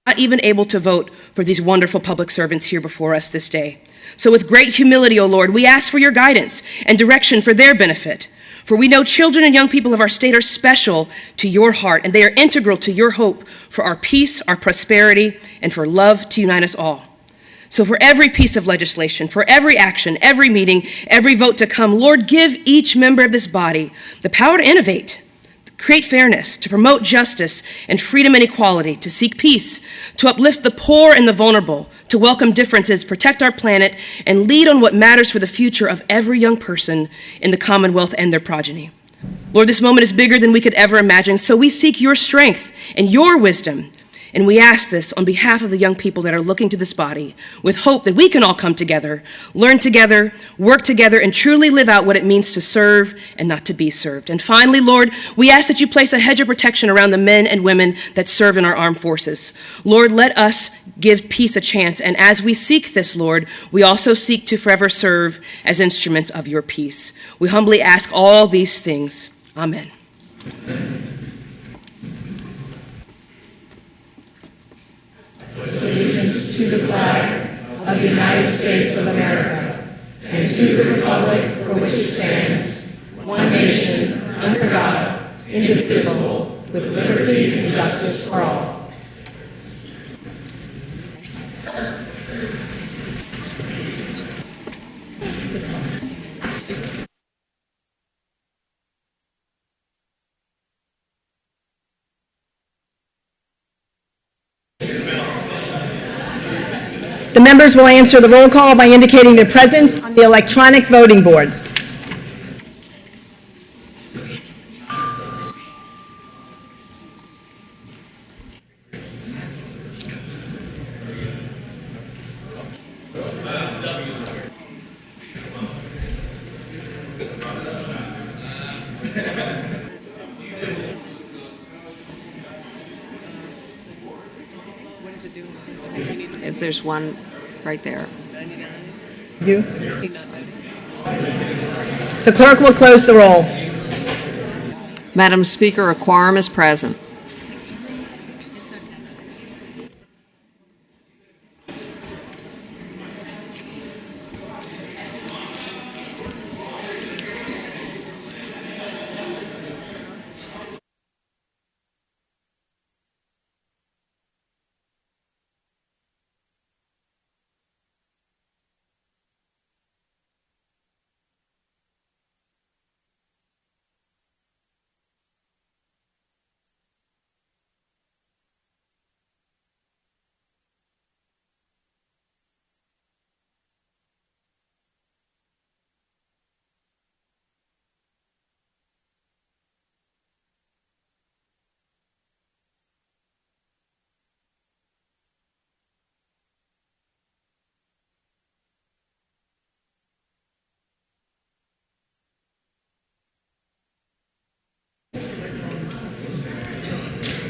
not even able to vote for these wonderful public servants here before us this day. So with great humility, O Lord, we ask for your guidance and direction for their benefit. For we know children and young people of our state are special to your heart, and they are integral to your hope for our peace, our prosperity, and for love to unite us all. So for every piece of legislation, for every action, every meeting, every vote to come, Lord, give each member of this body the power to innovate, create fairness, to promote justice and freedom and equality, to seek peace, to uplift the poor and the vulnerable, to welcome differences, protect our planet, and lead on what matters for the future of every young person in the Commonwealth and their progeny. Lord, this moment is bigger than we could ever imagine, so we seek your strength and your wisdom. And we ask this on behalf of the young people that are looking to this body with hope that we can all come together, learn together, work together, and truly live out what it means to serve and not to be served. And finally, Lord, we ask that you place a hedge of protection around the men and women that serve in our armed forces. Lord, let us give peace a chance. And as we seek this, Lord, we also seek to forever serve as instruments of your peace. We humbly ask all these things. Amen. Allegiance to the flag of the United States of America and to the republic for which it stands, one nation, under God, indivisible, with liberty and justice for all. The members will answer the roll call by indicating their presence on the electronic voting board. There's one right there. You? The clerk will close the roll. Madam Speaker, a quorum is present.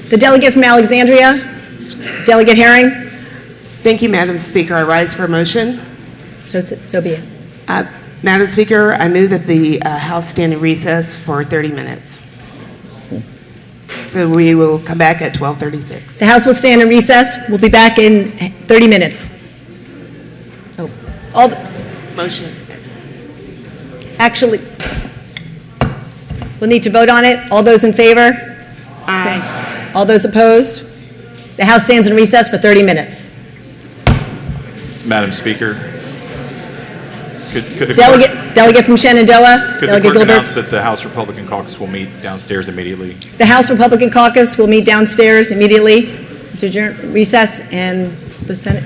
The delegate from Alexandria, Delegate Herring. Thank you, Madam Speaker. I rise for a motion. So be it. Madam Speaker, I move that the House stand in recess for 30 minutes. So we will come back at 12:36. The House will stand in recess. We'll be back in 30 minutes. Oh, Motion. Actually, we'll need to vote on it. All those in favor? Aye. All those opposed? The House stands in recess for 30 minutes. Madam Speaker, could the Delegate from Shenandoah, clerk Delegate Gilbert. announce that the House Republican Caucus will meet downstairs immediately? The House Republican Caucus will meet downstairs immediately to adjourn recess, and the Senate.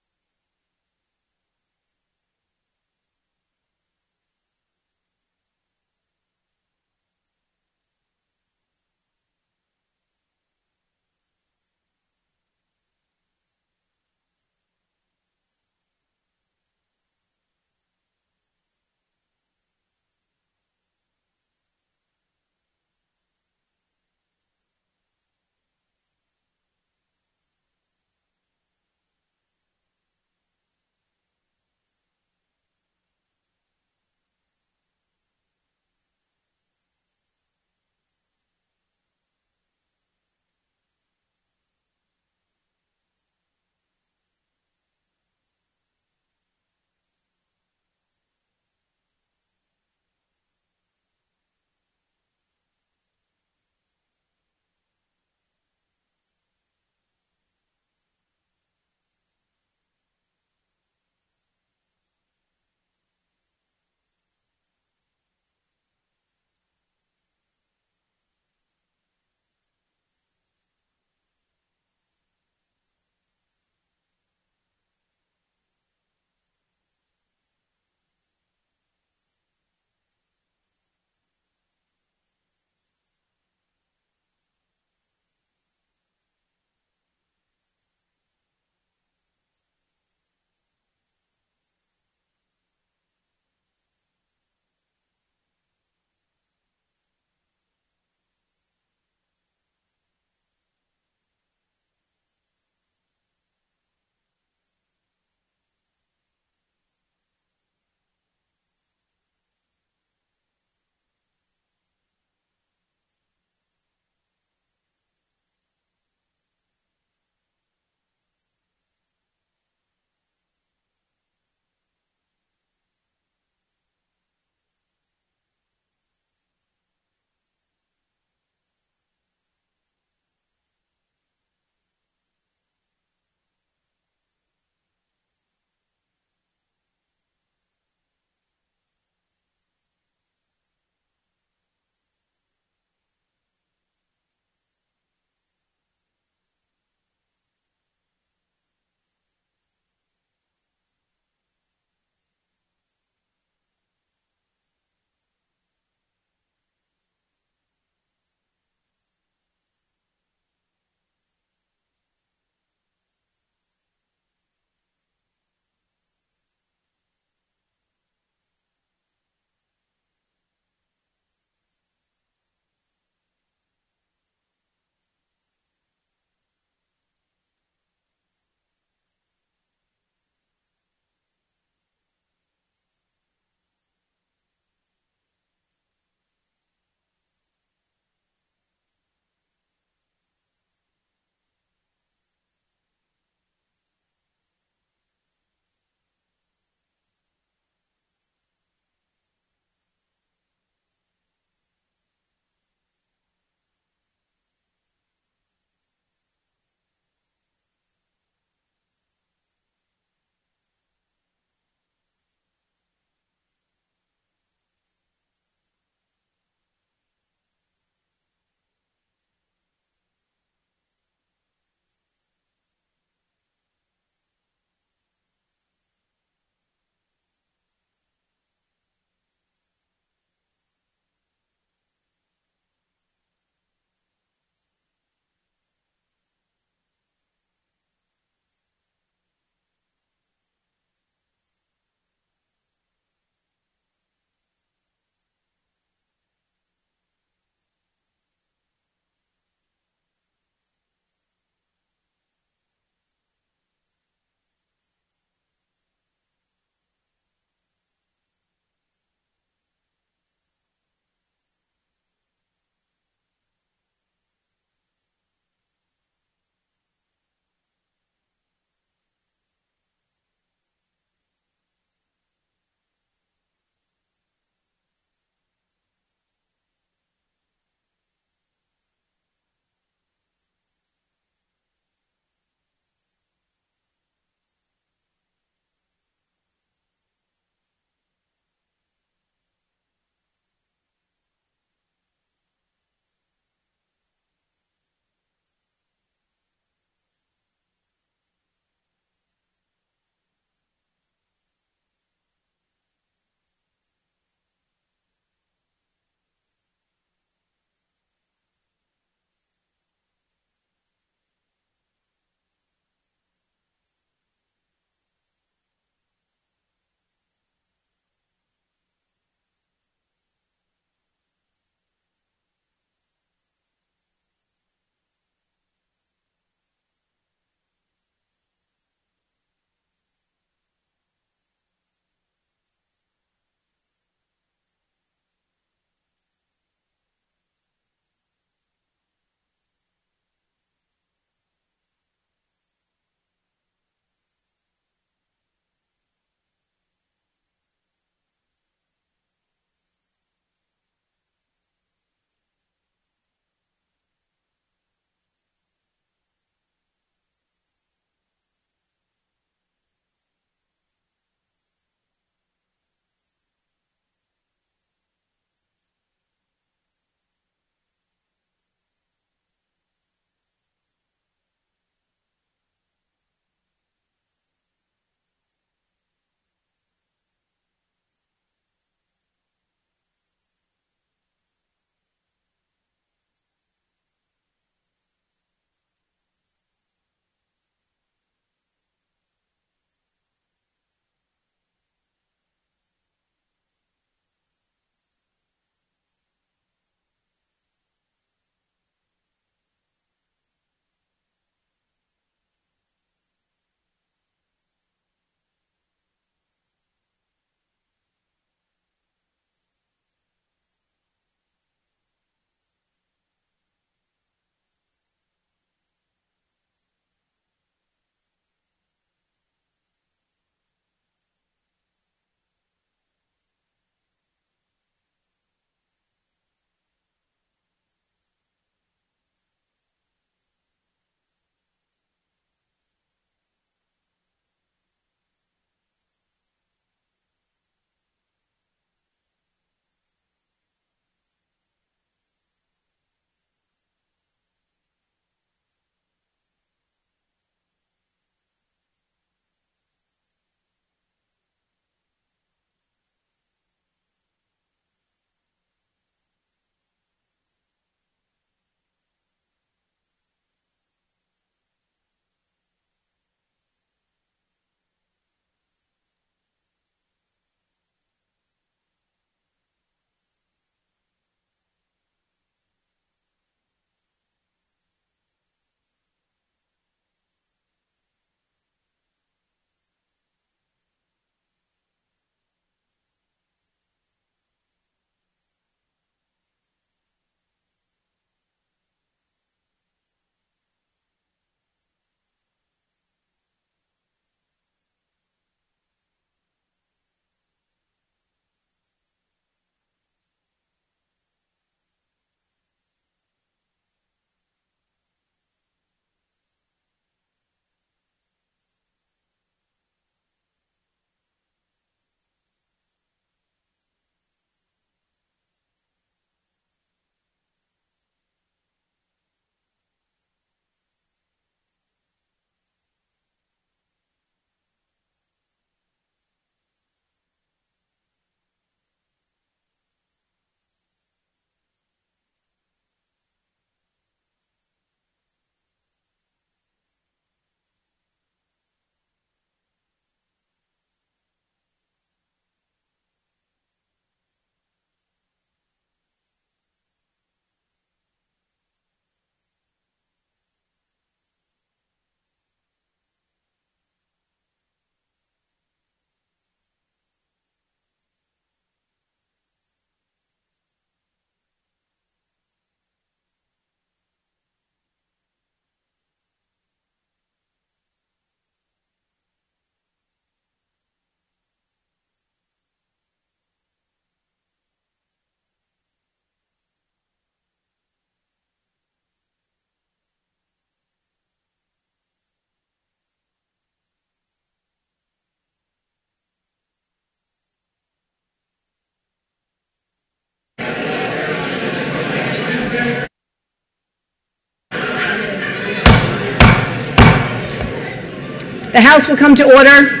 The House will come to order.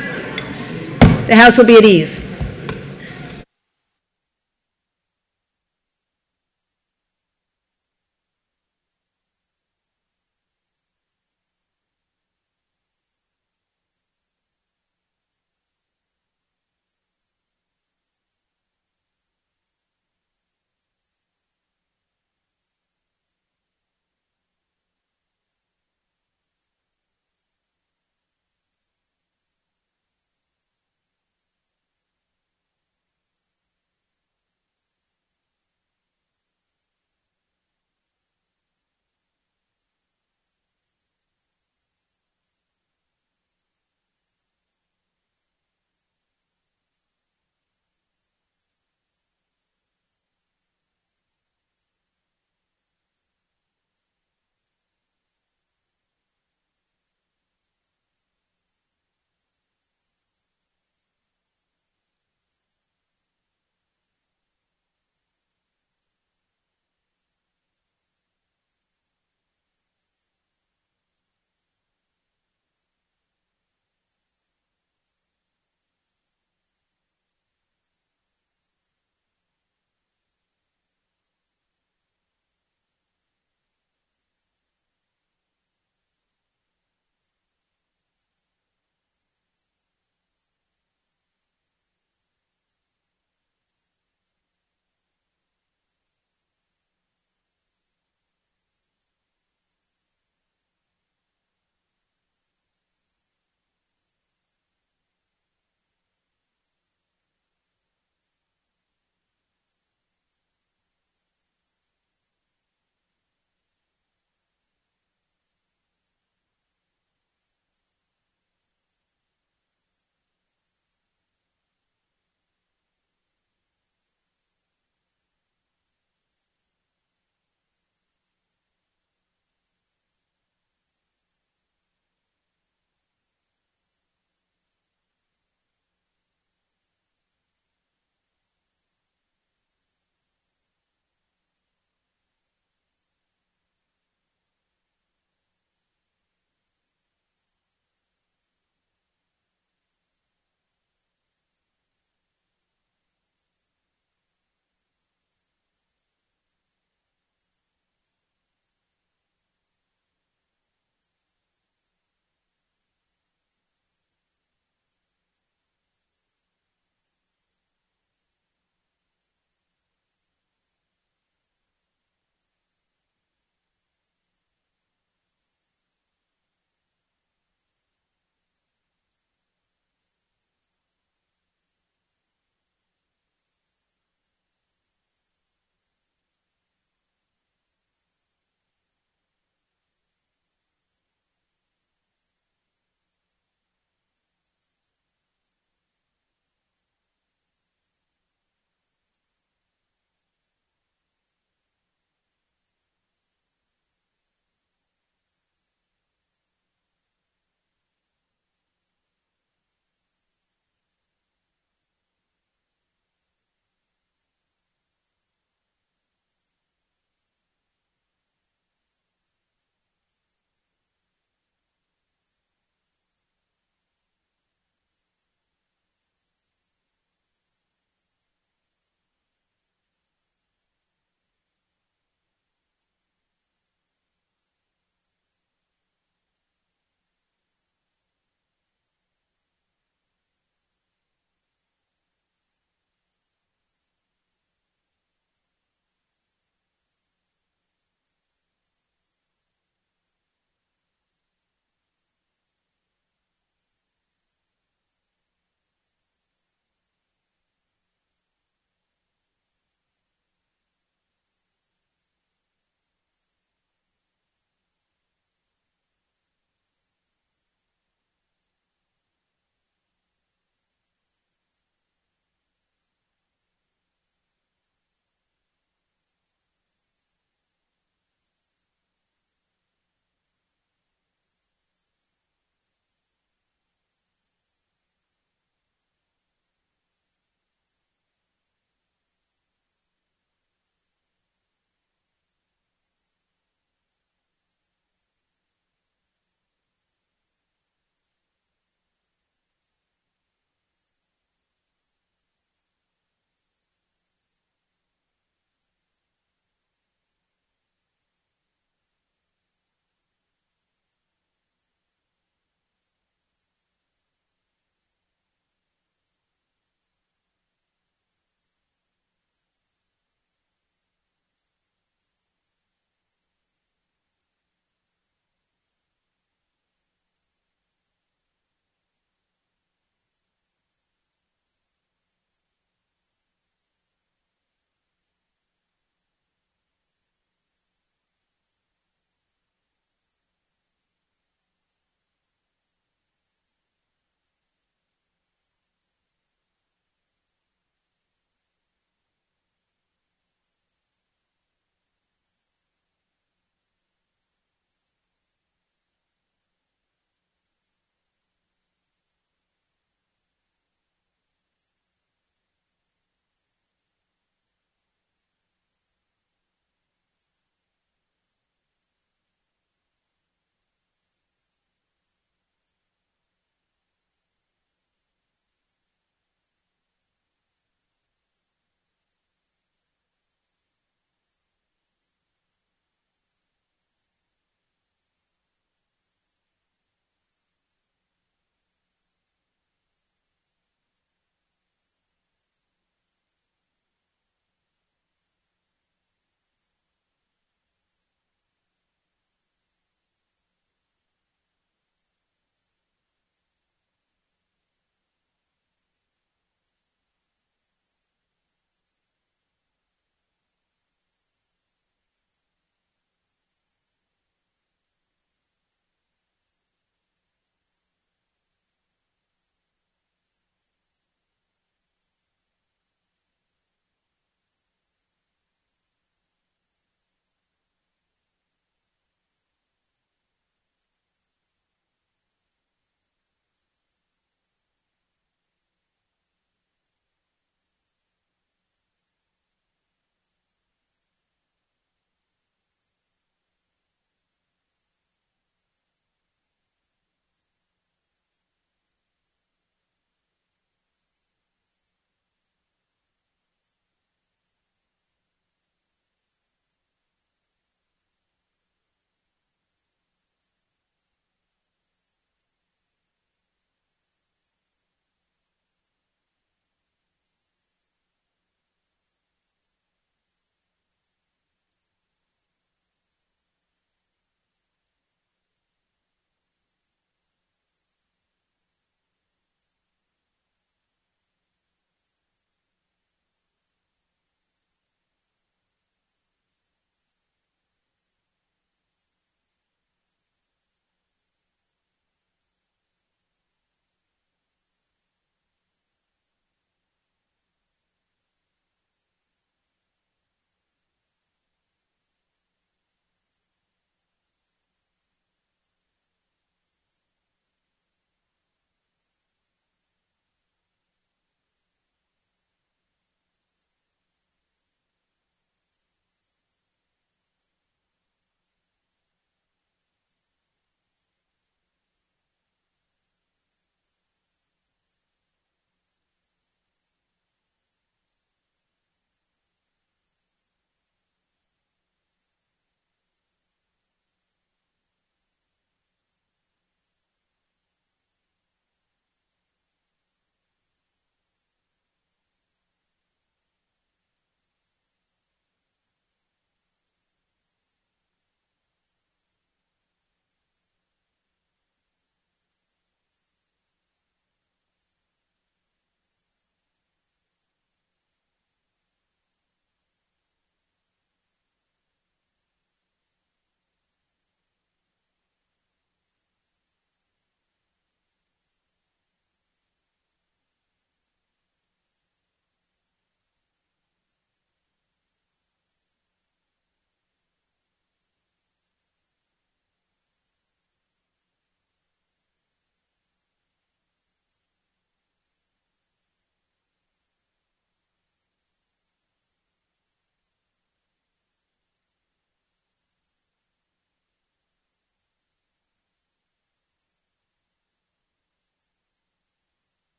The House will be at ease.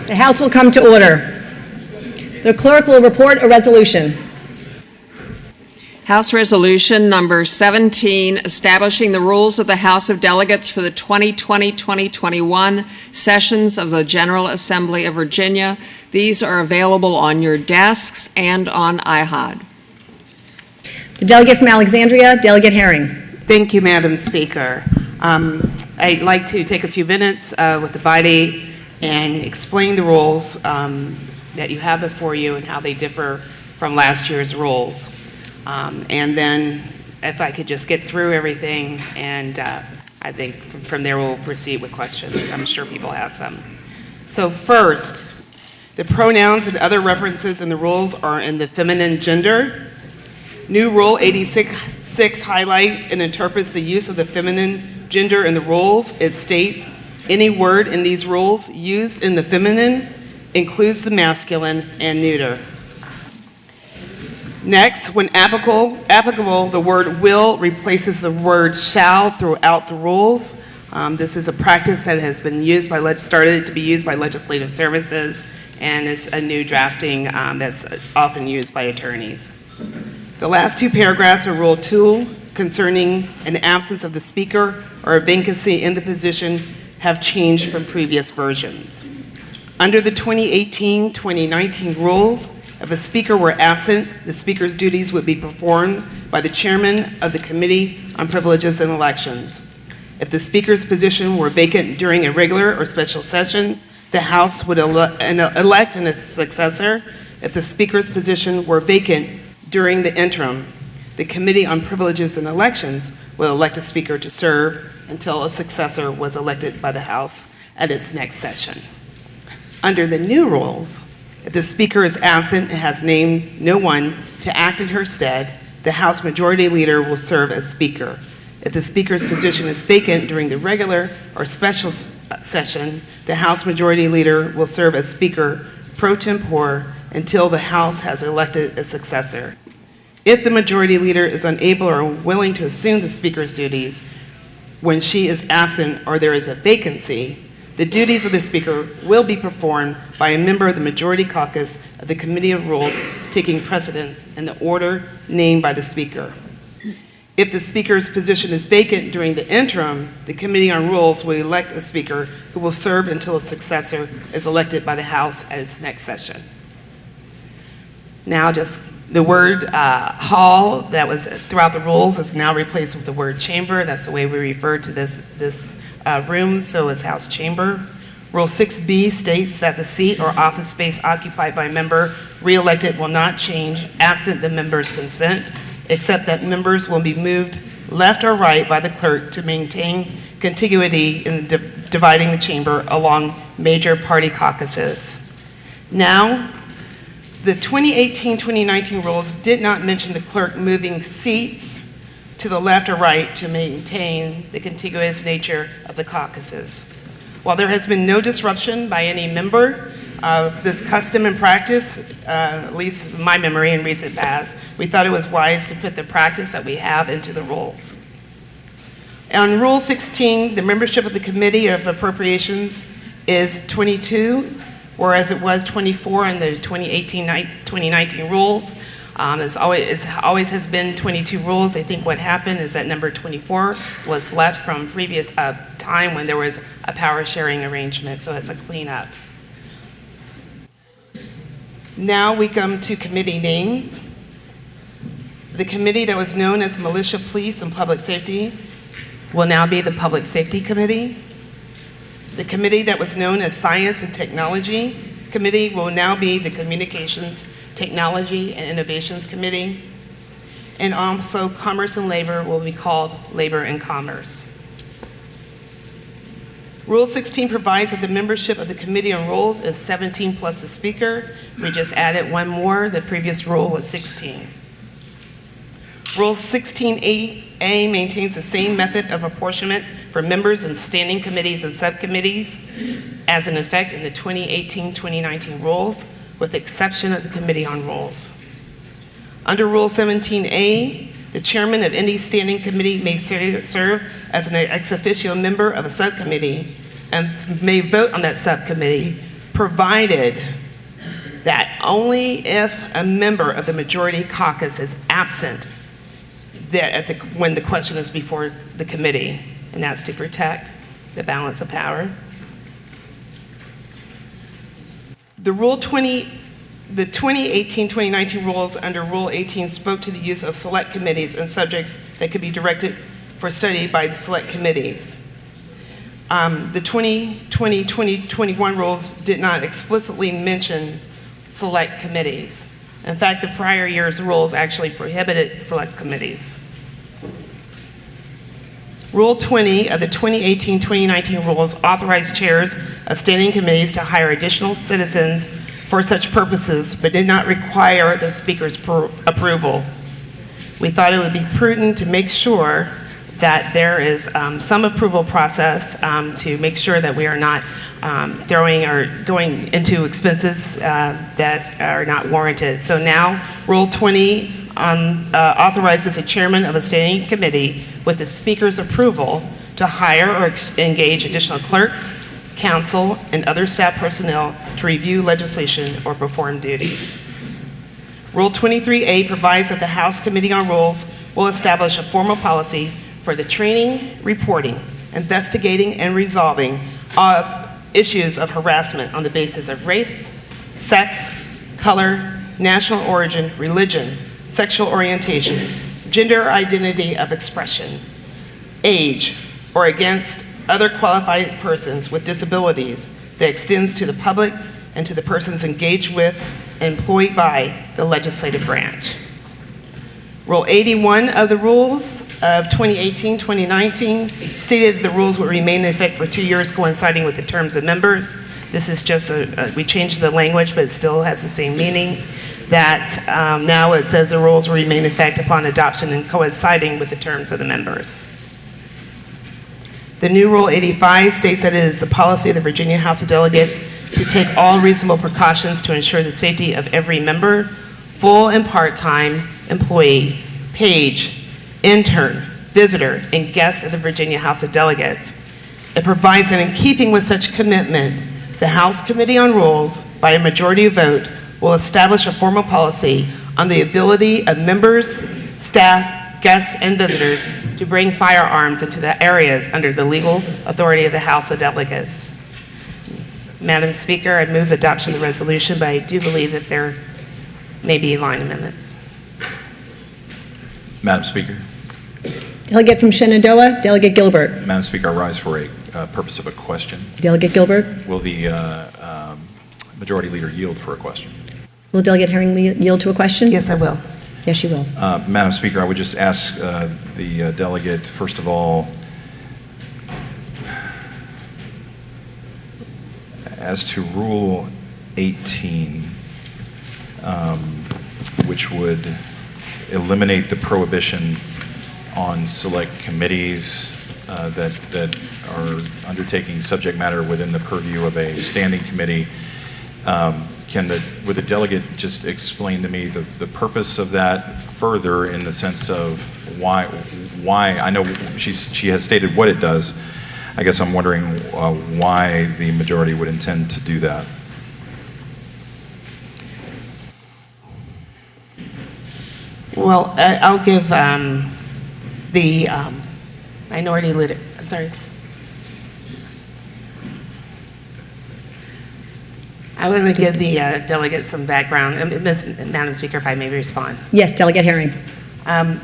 The House will come to order. The clerk will report a resolution. House Resolution Number 17, establishing the rules of the House of Delegates for the 2020-2021 sessions of the General Assembly of Virginia. These are available on your desks and on iHod. The delegate from Alexandria, Delegate Herring. Thank you, Madam Speaker. I'd like to take a few minutes with the body and explain the rules that you have before you and how they differ from last year's rules. And then if I could just get through everything, and I think from there we'll proceed with questions. I'm sure people have some. So first, the pronouns and other references in the rules are in the feminine gender. New Rule 86 highlights and interprets the use of the feminine gender in the rules. It states, any word in these rules used in the feminine includes the masculine and neuter. Next, when applicable, the word will replaces the word shall throughout the rules. This is a practice that has been used started to be used by legislative services, and is a new drafting that's often used by attorneys. The last two paragraphs of Rule 2 concerning an absence of the speaker or a vacancy in the position have changed from previous versions. Under the 2018-2019 rules, if a speaker were absent, the speaker's duties would be performed by the chairman of the Committee on Privileges and Elections. If the speaker's position were vacant during a regular or special session, the House would elect a successor. If the speaker's position were vacant during the interim, the Committee on Privileges and Elections would elect a speaker to serve until a successor was elected by the House at its next session. Under the new rules, if the speaker is absent and has named no one to act in her stead, the House Majority Leader will serve as Speaker. If the Speaker's position is vacant during the regular or special session, the House Majority Leader will serve as Speaker pro tempore until the House has elected a successor. If the Majority Leader is unable or unwilling to assume the Speaker's duties when she is absent or there is a vacancy, the duties of the Speaker will be performed by a member of the Majority Caucus of the Committee of Rules, taking precedence in the order named by the Speaker. If the Speaker's position is vacant during the interim, the Committee on Rules will elect a Speaker who will serve until a successor is elected by the House at its next session. Now, just the word hall that was throughout the rules is now replaced with the word chamber. That's the way we refer to this room, so is House Chamber. Rule 6B states that the seat or office space occupied by a member re-elected will not change absent the member's consent, except that members will be moved left or right by the clerk to maintain contiguity in dividing the chamber along major party caucuses. Now, the 2018-2019 rules did not mention the clerk moving seats to the left or right to maintain the contiguous nature of the caucuses. While there has been no disruption by any member of this custom and practice, at least in my memory in recent past, we thought it was wise to put the practice that we have into the rules. On Rule 16, the membership of the Committee of Appropriations is 22, whereas it was 24 in the 2018-2019 rules. It always has been 22 rules. I think what happened is that number 24 was left from previous time when there was a power sharing arrangement, so it's a cleanup. Now we come to committee names. The committee that was known as Militia, Police, and Public Safety will now be the Public Safety Committee. The committee that was known as Science and Technology Committee will now be the Communications, Technology, and Innovations Committee. And also Commerce and Labor will be called Labor and Commerce. Rule 16 provides that the membership of the Committee on Rules is 17 plus the Speaker. We just added one more. The previous rule was 16. Rule 16A maintains the same method of apportionment for members in standing committees and subcommittees as in effect in the 2018-2019 rules, with the exception of the Committee on Rules. Under Rule 17A, the chairman of any standing committee may serve as an ex officio member of a subcommittee and may vote on that subcommittee provided that only if a member of the majority caucus is absent when the question is before the committee, and that's to protect the balance of power. The 2018-2019 rules under Rule 18 spoke to the use of select committees and subjects that could be directed for study by the select committees. The 2020-2021 rules did not explicitly mention select committees. In fact, the prior year's rules actually prohibited select committees. Rule 20 of the 2018-2019 rules authorized chairs of standing committees to hire additional citizens for such purposes, but did not require the speaker's approval. We thought it would be prudent to make sure that there is some approval process to make sure that we are not throwing or going into expenses that are not warranted. So now, Rule 20 authorizes a chairman of a standing committee with the speaker's approval to hire or engage additional clerks, counsel, and other staff personnel to review legislation or perform duties. Rule 23A provides that the House Committee on Rules will establish a formal policy for the training, reporting, investigating, and resolving of issues of harassment on the basis of race, sex, color, national origin, religion, sexual orientation, gender identity of expression, age, or against other qualified persons with disabilities that extends to the public and to the persons engaged with and employed by the legislative branch. Rule 81 of the rules of 2018-2019 stated that the rules would remain in effect for 2 years, coinciding with the terms of members. This is just we changed the language, but it still has the same meaning. That now it says the rules will remain in effect upon adoption and coinciding with the terms of the members. The new Rule 85 states that it is the policy of the Virginia House of Delegates to take all reasonable precautions to ensure the safety of every member, full and part-time employee, page, intern, visitor, and guest of the Virginia House of Delegates. It provides that in keeping with such commitment, the House Committee on Rules, by a majority vote, will establish a formal policy on the ability of members, staff, guests, and visitors to bring firearms into the areas under the legal authority of the House of Delegates. Madam Speaker, I move adoption of the resolution, but I do believe that there may be line amendments. Madam Speaker. Delegate from Shenandoah, Delegate Gilbert. Madam Speaker, I rise for a purpose of a question. Delegate Gilbert. Will the Majority Leader yield for a question? Will Delegate Herring yield to a question? Yes, I will. Yes, you will. Madam Speaker, I would just ask the delegate, first of all, as to Rule 18, which would eliminate the prohibition on select committees that are undertaking subject matter within the purview of a standing committee. Would the delegate just explain to me the purpose of that further, in the sense of why? I know she has stated what it does. I guess I'm wondering why the majority would intend to do that. Well, I'll give the minority leader, I'm sorry. I want to give the delegate some background. Madam Speaker, if I may respond. Yes, Delegate Herring. Madam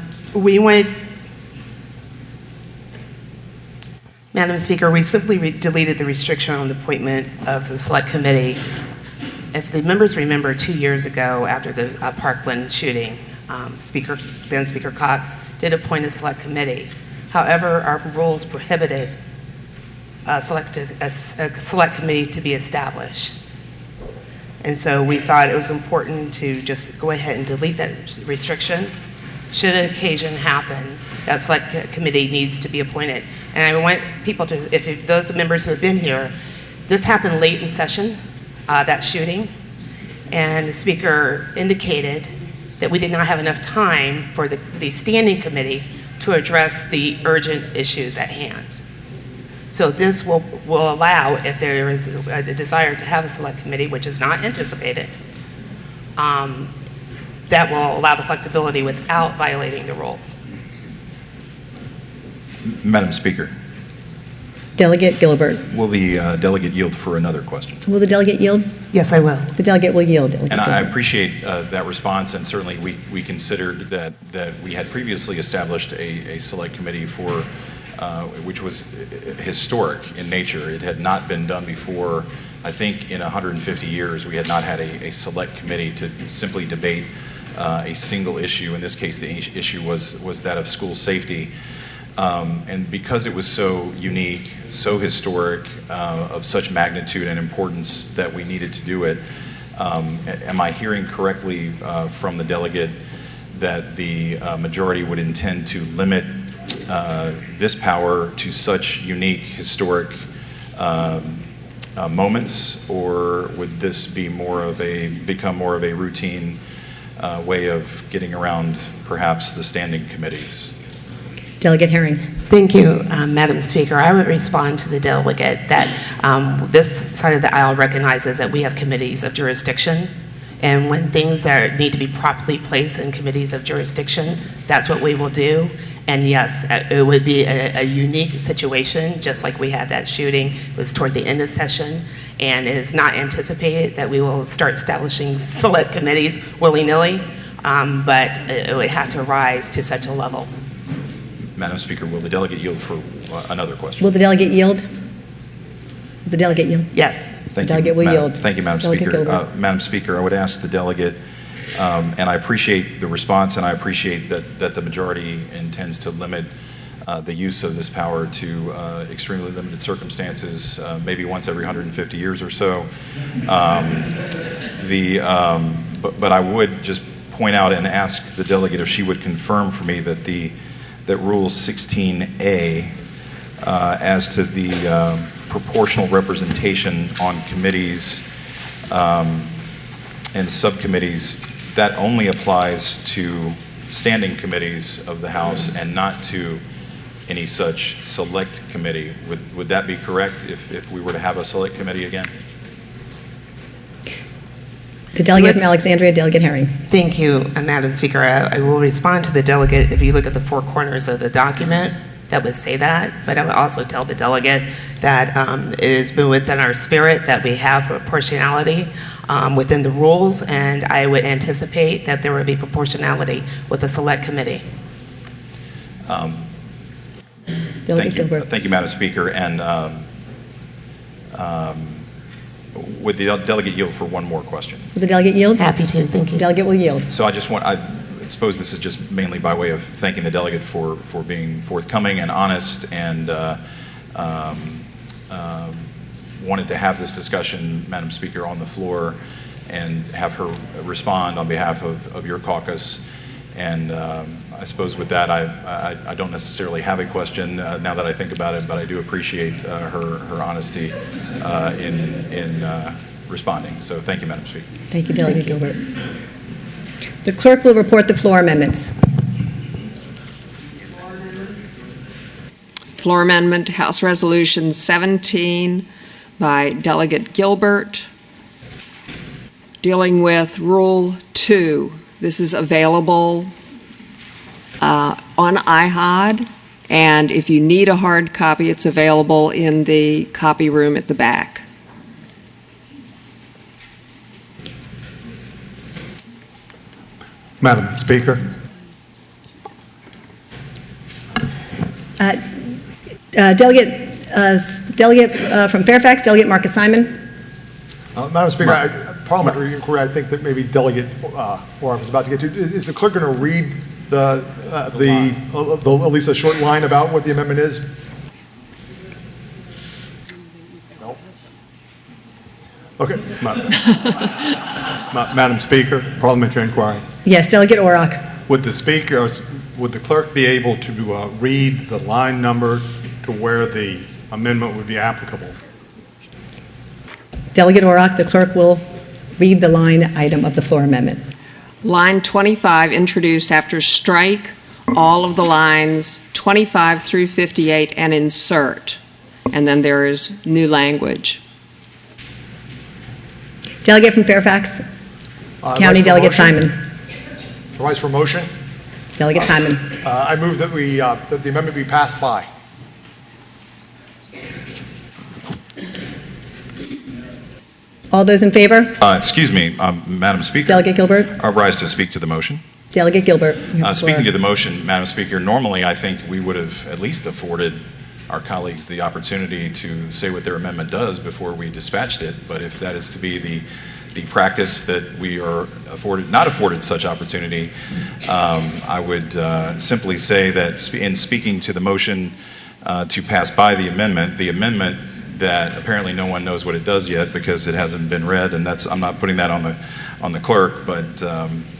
Speaker, we simply deleted the restriction on the appointment of the select committee. If the members remember, 2 years ago, after the Parkland shooting, then Speaker Cox did appoint a select committee. However, our rules prohibited a select committee to be established. And so we thought it was important to just go ahead and delete that restriction. Should an occasion happen, that select committee needs to be appointed. And I want people to, if those members who have been here, this happened late in session, that shooting, and the speaker indicated that we did not have enough time for the standing committee to address the urgent issues at hand. So this will allow, if there is a desire to have a select committee, which is not anticipated, that will allow the flexibility without violating the rules. Madam Speaker, Delegate Gilbert. will the delegate yield for another question? Will the delegate yield? Yes, I will. The delegate will yield. Delegate And I Gilbert. appreciate that response, and certainly we considered that we had previously established a select committee for, which was historic in nature. It had not been done before. I think in 150 years, we had not had a select committee to simply debate a single issue. In this case, the issue was that of school safety. And because it was so unique, so historic, of such magnitude and importance that we needed to do it, am I hearing correctly from the delegate that the majority would intend to limit this power to such unique, historic moments, or would this be become more of a routine way of getting around perhaps the standing committees? Delegate Herring. Thank you, Madam Speaker. I would respond to the delegate that this side of the aisle recognizes that we have committees of jurisdiction, and when things that need to be properly placed in committees of jurisdiction, that's what we will do. And yes, it would be a unique situation, just like we had that shooting. It was toward the end of session, and it is not anticipated that we will start establishing select committees willy-nilly, but it would have to rise to such a level. Madam Speaker, will the delegate yield for another question? Will the delegate yield? Will the delegate yield? Yes. Thank The delegate you, will yield. Thank you, Madam Delegate Speaker. Gilbert. Madam Speaker, I would ask the delegate, and I appreciate the response, and I appreciate that the majority intends to limit the use of this power to extremely limited circumstances, maybe once every 150 years or so. But I would just point out and ask the delegate if she would confirm for me that that Rule 16A, as to the proportional representation on committees and subcommittees, that only applies to standing committees of the House and not to any such select committee. Would that be correct if we were to have a select committee again? The delegate from Alexandria, Delegate Herring. Thank you, Madam Speaker. I will respond to the delegate. If you look at the four corners of the document, that would say that, but I would also tell the delegate that it has been within our spirit that we have proportionality within the rules, and I would anticipate that there would be proportionality with the select committee. Delegate Gilbert. Thank you, Madam Speaker. And would the delegate yield for one more question? Will the delegate yield? Happy to, thank you. Delegate will yield. So I suppose this is just mainly by way of thanking the delegate for being forthcoming and honest, and wanted to have this discussion, Madam Speaker, on the floor and have her respond on behalf of your caucus. And I suppose with that, I don't necessarily have a question now that I think about it, but I do appreciate her honesty in responding. So thank you, Madam Speaker. Thank you, Delegate Gilbert. The clerk will report the floor amendments. Floor amendment, House Resolution 17 by Delegate Gilbert, dealing with Rule 2. This is available on iHod, and if you need a hard copy, it's available in the copy room at the back. Madam Speaker. Delegate from Fairfax, Delegate Marcus Simon. Madam Speaker, parliamentary inquiry, I think that maybe Delegate Warren was about to get to. Is the clerk going to read at least a short line about what the amendment is? No. Okay. Madam Speaker, parliamentary inquiry. Yes, Delegate Orrock. Would the clerk be able to read the line number to where the amendment would be applicable? Delegate Orrock, the clerk will read the line item of the floor amendment. Line 25 introduced after strike all of the lines 25 through 58 and insert. and then there is new language. Delegate from Fairfax County, Rise for Delegate motion. Simon. Rise for motion. Delegate Simon. I move that that the amendment be passed by. All those in favor? Excuse me, Madam Speaker. Delegate Gilbert. I rise to speak to the motion. Delegate Gilbert. You have the floor. Speaking to the motion, Madam Speaker, normally I think we would have at least afforded our colleagues the opportunity to say what their amendment does before we dispatched it. But if that is to be the practice that we are not afforded such opportunity, I would simply say that in speaking to the motion to pass by the amendment that apparently no one knows what it does yet because it hasn't been read, and I'm not putting that on the clerk, but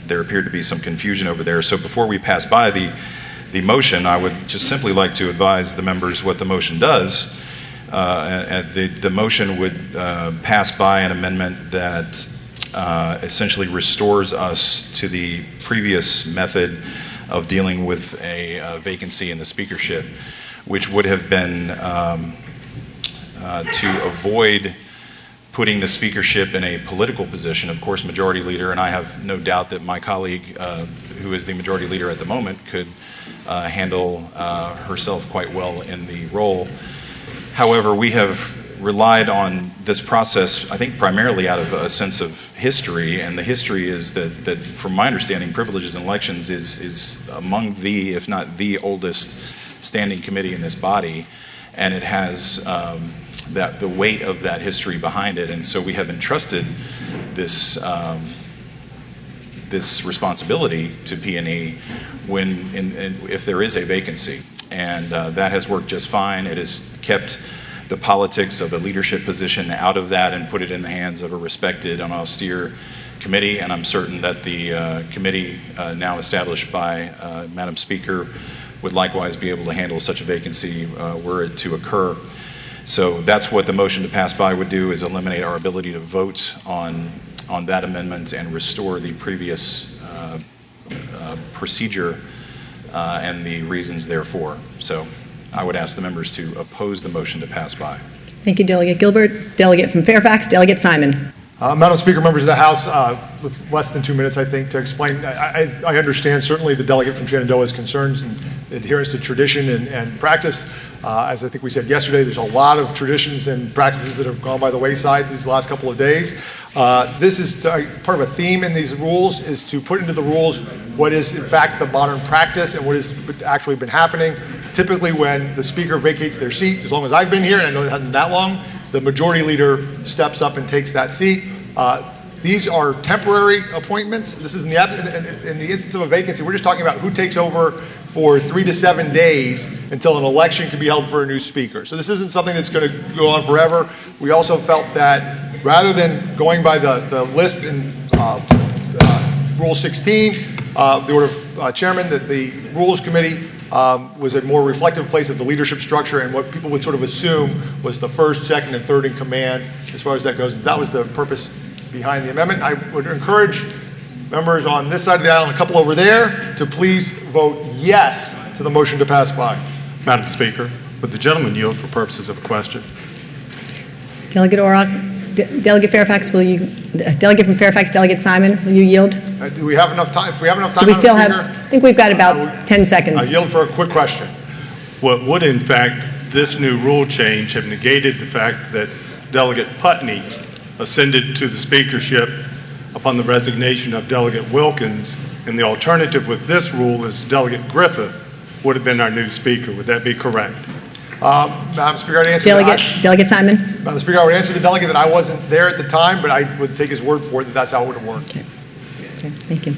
there appeared to be some confusion over there. So before we pass by the motion, I would just simply like to advise the members what the motion does. The motion would pass by an amendment that essentially restores us to the previous method of dealing with a vacancy in the speakership, which would have been to avoid putting the speakership in a political position. Of course, Majority Leader, and I have no doubt that my colleague, who is the Majority Leader at the moment, could handle herself quite well in the role. However, we have relied on this process, I think, primarily out of a sense of history, and the history is that from my understanding, Privileges and Elections is among the, if not the oldest standing committee in this body, and it has the weight of that history behind it, and so we have entrusted this this responsibility to P&E if there is a vacancy, and that has worked just fine. It has kept the politics of the leadership position out of that and put it in the hands of a respected and austere committee, and I'm certain that the committee now established by Madam Speaker would likewise be able to handle such a vacancy were it to occur. So that's what the motion to pass by would do, is eliminate our ability to vote on that amendment and restore the previous procedure and the reasons therefore. So I would ask the members to oppose the motion to pass by. Thank you, Delegate Gilbert. Delegate from Fairfax, Delegate Simon. Madam Speaker, members of the House, with less than 2 minutes, I think, to explain. I understand certainly the delegate from Shenandoah's concerns and adherence to tradition and practice. As I think we said yesterday, there's a lot of traditions and practices that have gone by the wayside these last couple of days. This is part of a theme in these rules, is to put into the rules what is in fact the modern practice and what has actually been happening. Typically when the Speaker vacates their seat, as long as I've been here, and I know it hasn't been that long, the Majority Leader steps up and takes that seat. These are temporary appointments. This is in the instance of a vacancy. We're just talking about who takes over for 3 to 7 days until an election can be held for a new speaker. So this isn't something that's going to go on forever. We also felt that rather than going by the list in Rule 16, the order of chairman, that the Rules Committee was a more reflective place of the leadership structure and what people would sort of assume was the first, second, and third in command as far as that goes. And that was the purpose behind the amendment. I would encourage members on this side of the aisle and a couple over there to please vote yes to the motion to pass by. Madam Speaker, would the gentleman yield for purposes of a question? Delegate Orrock, Delegate Fairfax, Delegate from Fairfax, Delegate Simon, will you yield? Do we have enough time? If we have enough time, Do we still Madam have, Speaker, I think we've got about 10 seconds. I yield for a quick question. What would, in fact, this new rule change have negated the fact that Delegate Putney ascended to the speakership upon the resignation of Delegate Wilkins, and the alternative with this rule is Delegate Griffith would have been our new speaker. Would that be correct? Madam Speaker, I'd answer Delegate Simon. Madam Speaker, I would answer the delegate that I wasn't there at the time, but I would take his word for it that that's how it would have worked. Okay, thank you.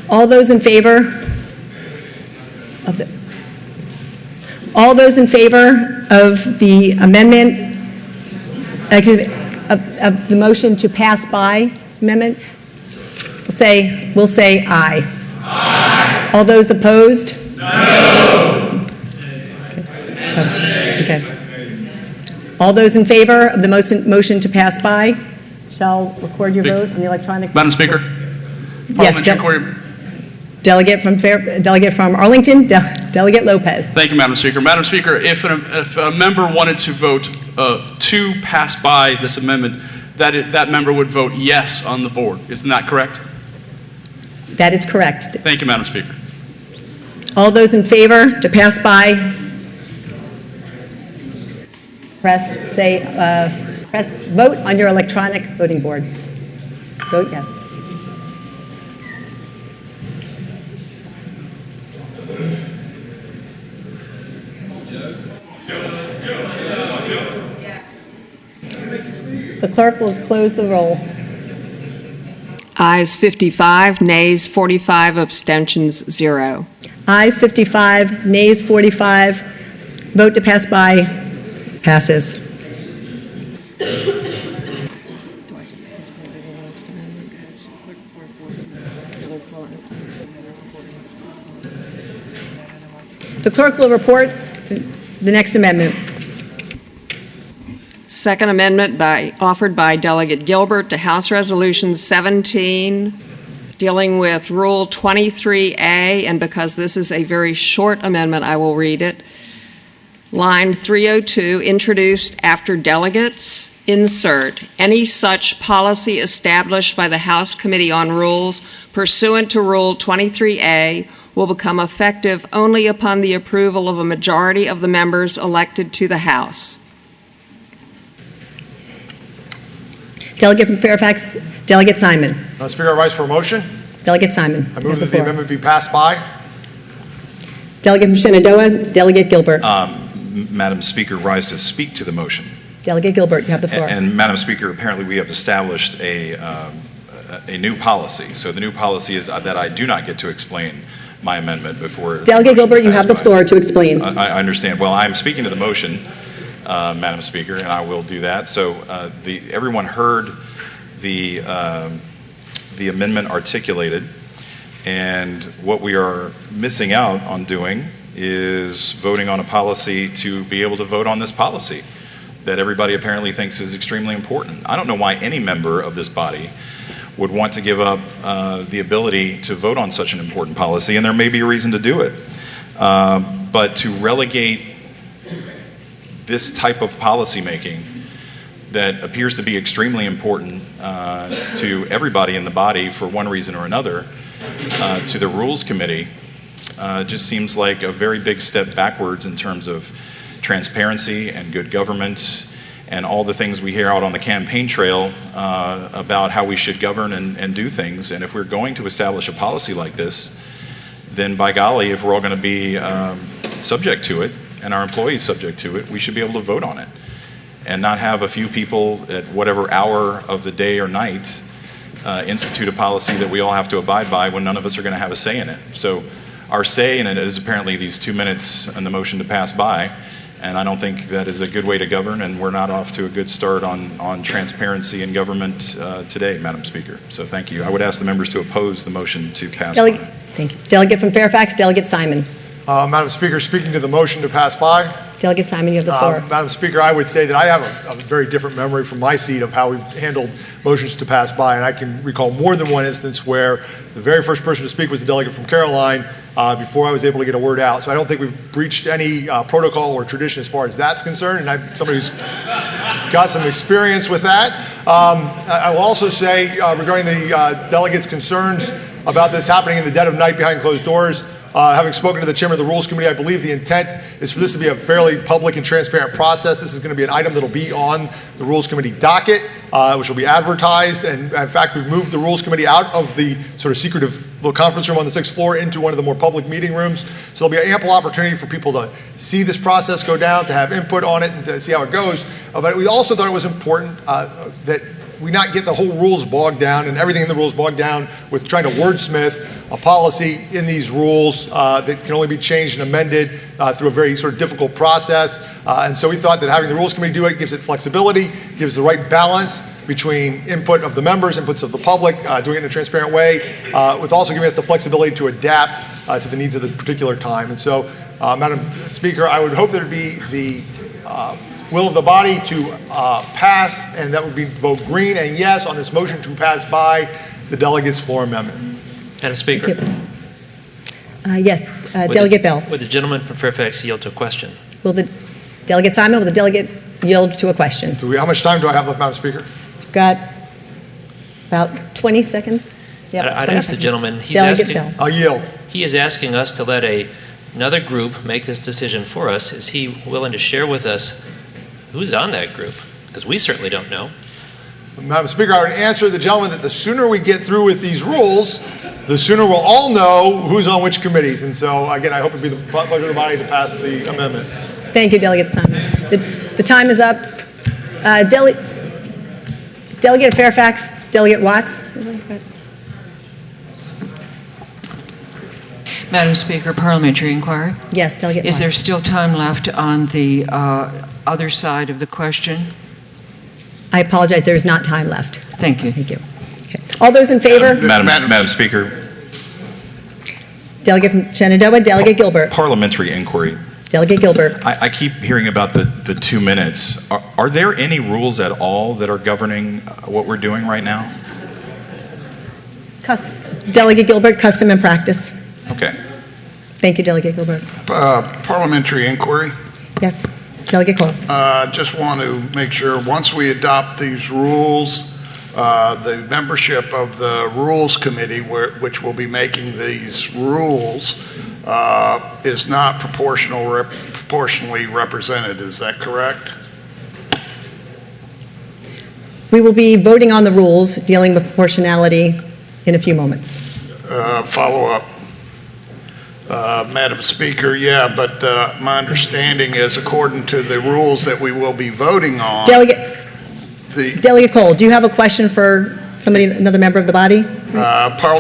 All those in favor of the amendment, of the motion to pass by amendment, we'll say aye. Aye. All those opposed? No. Okay. All those in favor of the motion to pass by shall record your vote in the electronic. Madam Speaker, Yes, Delegate from Arlington, Delegate Lopez. Thank you, Madam Speaker. Madam Speaker, if a member wanted to vote to pass by this amendment, that member would vote yes on the board. Isn't that correct? That is correct. Thank you, Madam Speaker. All those in favor to pass by, press vote on your electronic voting board. Vote yes. The clerk will close the roll. Ayes 55, nays 45, abstentions 0. Ayes 55, nays 45. Vote to pass by passes. The clerk will report the next amendment. Second amendment offered by Delegate Gilbert to House Resolution 17, dealing with Rule 23A, and because this is a very short amendment, I will read it. Line 302, introduced after delegates, insert, any such policy established by the House Committee on Rules pursuant to Rule 23A will become effective only upon the approval of a majority of the members elected to the House. Delegate from Fairfax, Delegate Simon. Speaker, I rise for a motion. Delegate Simon. I move that the amendment be passed by. Delegate from Shenandoah, Delegate Gilbert. Madam Speaker, rise to speak to the motion. Delegate Gilbert, you have the floor. And Madam Speaker, apparently we have established a new policy. So the new policy is that I do not get to explain my amendment before. Delegate Gilbert, you have the floor to explain. I understand. Well, I'm speaking to the motion, Madam Speaker, and I will do that. So everyone heard the amendment articulated, and what we are missing out on doing is voting on a policy to be able to vote on this policy that everybody apparently thinks is extremely important. I don't know why any member of this body would want to give up the ability to vote on such an important policy, and there may be a reason to do it. But to relegate this type of policymaking that appears to be extremely important to everybody in the body for one reason or another to the Rules Committee just seems like a very big step backwards in terms of transparency and good government and all the things we hear out on the campaign trail about how we should govern and do things. And if we're going to establish a policy like this, then by golly, if we're all going to be subject to it and our employees subject to it, we should be able to vote on it and not have a few people at whatever hour of the day or night institute a policy that we all have to abide by when none of us are going to have a say in it. So our say in it is apparently these 2 minutes on the motion to pass by, and I don't think that is a good way to govern, and we're not off to a good start on transparency in government today, Madam Speaker. So thank you. I would ask the members to oppose the motion to pass by. Thank you. Delegate from Fairfax, Delegate Simon. Madam Speaker, speaking to the motion to pass by. Delegate Simon, you have the floor. Madam Speaker, I would say that I have a very different memory from my seat of how we've handled motions to pass by, and I can recall more than one instance where the very first person to speak was the delegate from Caroline before I was able to get a word out. So I don't think we've breached any protocol or tradition as far as that's concerned, and I'm somebody who's got some experience with that. I will also say regarding the delegates' concerns about this happening in the dead of night behind closed doors, having spoken to the chairman of the Rules Committee, I believe the intent is for this to be a fairly public and transparent process. This is going to be an item that will be on the Rules Committee docket, which will be advertised. And in fact, we've moved the Rules Committee out of the sort of secretive little conference room on the 6th floor into one of the more public meeting rooms. So there'll be an ample opportunity for people to see this process go down, to have input on it, and to see how it goes. But we also thought it was important that we not get the whole rules bogged down and everything in the rules bogged down with trying to wordsmith a policy in these rules that can only be changed and amended through a very sort of difficult process. And so we thought that having the Rules Committee do it gives it flexibility, gives the right balance between input of the members, inputs of the public, doing it in a transparent way, with also giving us the flexibility to adapt to the needs of the particular time. And so, Madam Speaker, I would hope that it would be the will of the body to pass, and that would be vote green and yes on this motion to pass by the delegates' floor amendment. Madam Speaker. Yes, Delegate Bell. Would the gentleman from Fairfax yield to a question? Will the Delegate Simon, will the delegate yield to a question? How much time do I have left, Madam Speaker? We've got about 20 seconds. Yep, I'd 20 ask the seconds. gentleman, Delegate Bell. I'll yield. he is asking us to let another group make this decision for us. Is he willing to share with us who's on that group? Because we certainly don't know. Madam Speaker, I would answer the gentleman that the sooner we get through with these rules, the sooner we'll all know who's on which committees. And so, again, I hope it'll be the pleasure of the body to pass the amendment. Thank you, Delegate Simon. The time is up. Delegate Fairfax, Delegate Watts. Madam Speaker, parliamentary inquiry. Yes, Delegate Is Watts. there still time left on the other side of the question? I apologize, there is not time left. Thank you. Thank you. Okay. All those in favor? Madam Speaker, Delegate from Shenandoah, Delegate Gilbert. parliamentary inquiry. Delegate Gilbert. I keep hearing about the 2 minutes. Are there any rules at all that are governing what we're doing right now? Delegate Gilbert, custom and practice. Okay. Thank you, Delegate Gilbert. Parliamentary inquiry. Yes, Delegate Cole. Just want to make sure, once we adopt these rules, the membership of the Rules Committee, which will be making these rules, is not proportionally represented. Is that correct? We will be voting on the rules dealing with proportionality in a few moments. Follow up. Madam Speaker, yeah, but my understanding is, according to the rules that we will be voting on, Delegate Cole, do you have a question for somebody, another member of the body?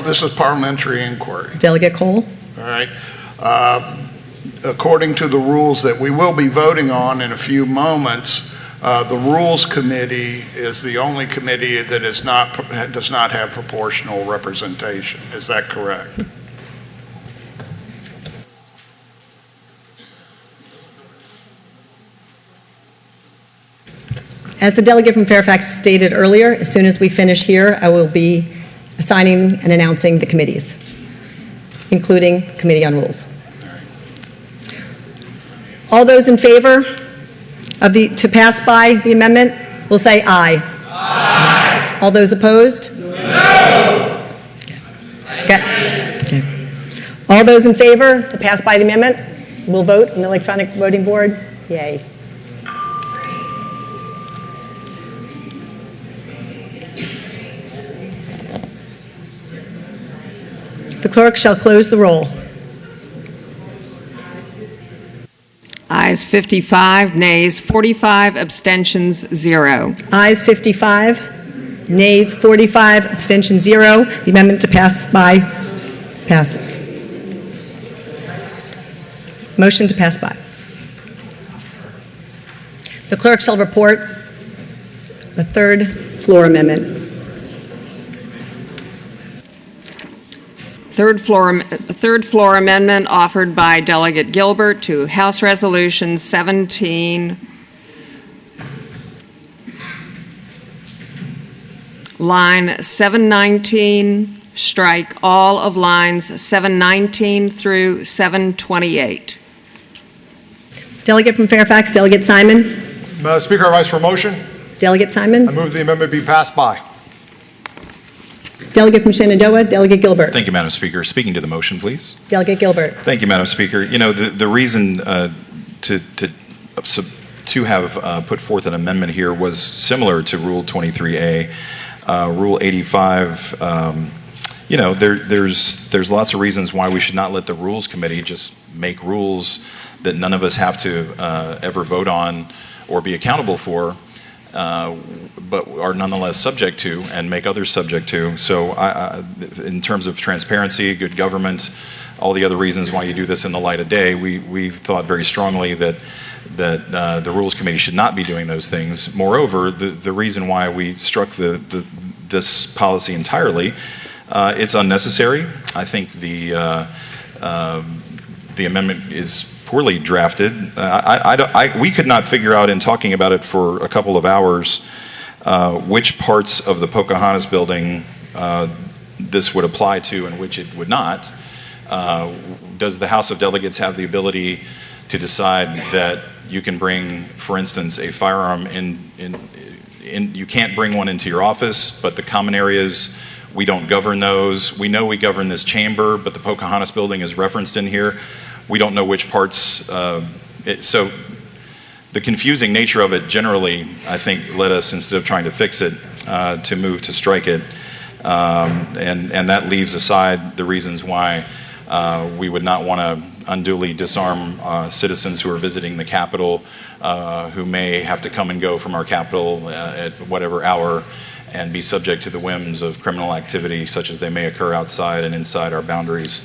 this is parliamentary inquiry. Delegate Cole. All right. According to the rules that we will be voting on in a few moments, the Rules Committee is the only committee that does not have proportional representation. Is that correct? As the delegate from Fairfax stated earlier, as soon as we finish here, I will be assigning and announcing the committees, including Committee on Rules. All those in favor of to pass by the amendment will say aye. Aye. All those opposed? No. Okay. All those in favor to pass by the amendment will vote on the electronic voting board. Yay. The clerk shall close the roll. Ayes 55, nays 45, abstentions 0. Ayes 55, nays 45, abstention 0. The amendment to pass by passes. Motion to pass by. The clerk shall report the third floor amendment. Third floor amendment offered by Delegate Gilbert to House Resolution 17, line 719, strike all of lines 719 through 728. Delegate from Fairfax, Delegate Simon. Madam Speaker, I rise for a motion. Delegate Simon. I move the amendment be passed by. Delegate from Shenandoah, Delegate Gilbert. Thank you, Madam Speaker. Speaking to the motion, please. Delegate Gilbert. Thank you, Madam Speaker. You know, the reason to have put forth an amendment here was similar to Rule 23A. Rule 85, you know, there's lots of reasons why we should not let the Rules Committee just make rules that none of us have to ever vote on or be accountable for, but are nonetheless subject to and make others subject to. So in terms of transparency, good government, all the other reasons why you do this in the light of day, we've thought very strongly that the Rules Committee should not be doing those things. Moreover, the reason why we struck this policy entirely, it's unnecessary. I think the amendment is poorly drafted. We could not figure out in talking about it for a couple of hours which parts of the Pocahontas building this would apply to and which it would not. Does the House of Delegates have the ability to decide that you can bring, for instance, a firearm you can't bring one into your office, but the common areas, we don't govern those. We know we govern this chamber, but the Pocahontas building is referenced in here. We don't know which parts. So the confusing nature of it generally, I think, led us, instead of trying to fix it, to move to strike it. And that leaves aside the reasons why we would not want to unduly disarm citizens who are visiting the Capitol, who may have to come and go from our Capitol at whatever hour and be subject to the whims of criminal activity such as they may occur outside and inside our boundaries.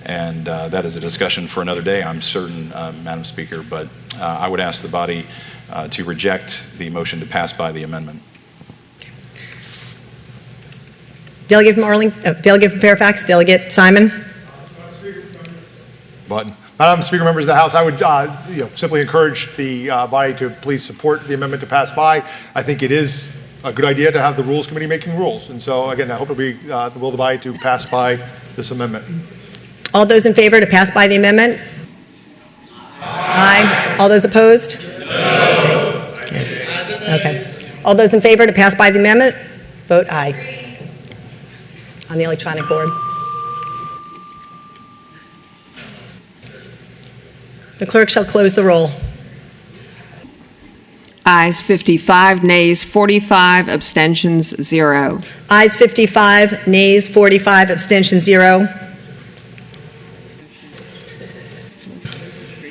And that is a discussion for another day, I'm certain, Madam Speaker. But I would ask the body to reject the motion to pass by the amendment. Delegate from Delegate from Fairfax, Delegate Simon. Button. Madam Speaker, members of the House, I would simply encourage the body to please support the amendment to pass by. I think it is a good idea to have the Rules Committee making rules. And so, again, I hope it'll be the will of the body to pass by this amendment. All those in favor to pass by the amendment? Aye. All those opposed? No. Okay. All those in favor to pass by the amendment? Vote aye. On the electronic board. The clerk shall close the roll. Ayes 55, nays 45, abstentions 0. Ayes 55, nays 45, abstentions 0.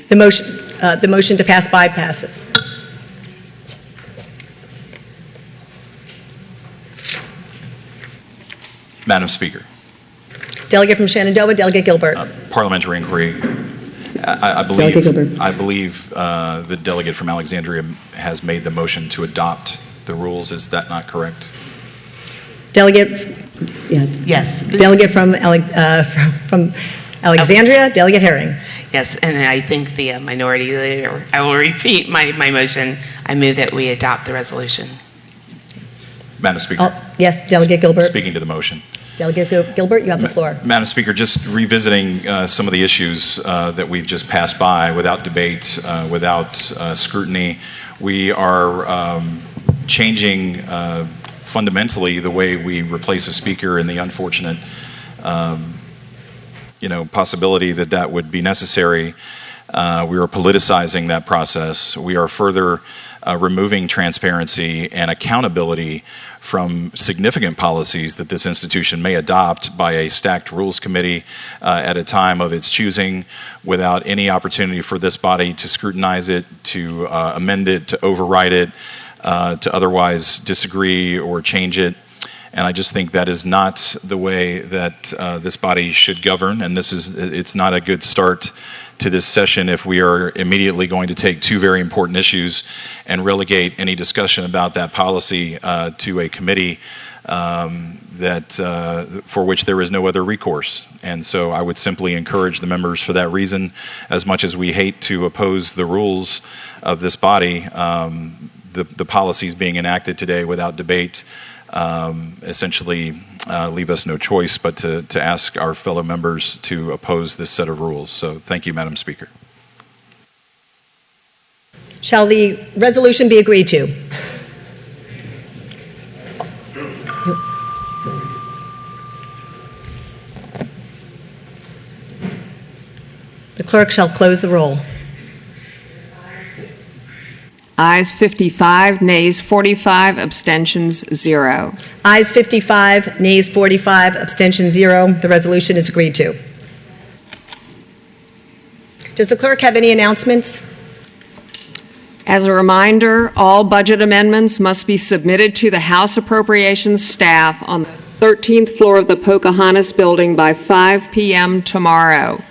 The motion to pass by passes. Madam Speaker. Delegate from Shenandoah, Delegate Gilbert. Parliamentary inquiry. I believe the delegate from Alexandria has made the motion to adopt the rules. Is that not correct? Delegate, Yes. Delegate from Alexandria, Delegate Herring. Yes, and I think the minority leader, I will repeat my motion. I move that we adopt the resolution. Madam Speaker. Yes, Delegate Gilbert. Speaking to the motion. Delegate Gilbert, you have the floor. Madam Speaker, just revisiting some of the issues that we've just passed by without debate, without scrutiny, we are changing fundamentally the way we replace a speaker, and the unfortunate possibility that would be necessary. We are politicizing that process. We are further removing transparency and accountability from significant policies that this institution may adopt by a stacked rules committee at a time of its choosing, without any opportunity for this body to scrutinize it, to amend it, to override it, to otherwise disagree or change it. And I just think that is not the way that this body should govern, and it's not a good start to this session if we are immediately going to take two very important issues and relegate any discussion about that policy to a committee for which there is no other recourse. And so I would simply encourage the members, for that reason, as much as we hate to oppose the rules of this body, the policies being enacted today without debate essentially leave us no choice but to ask our fellow members to oppose this set of rules. So thank you, Madam Speaker. Shall the resolution be agreed to? The clerk shall close the roll. Ayes 55, nays 45, abstentions 0. Ayes 55, nays 45, abstentions 0. The resolution is agreed to. Does the clerk have any announcements? As a reminder, all budget amendments must be submitted to the House Appropriations staff on the 13th floor of the Pocahontas building by 5 p.m. tomorrow.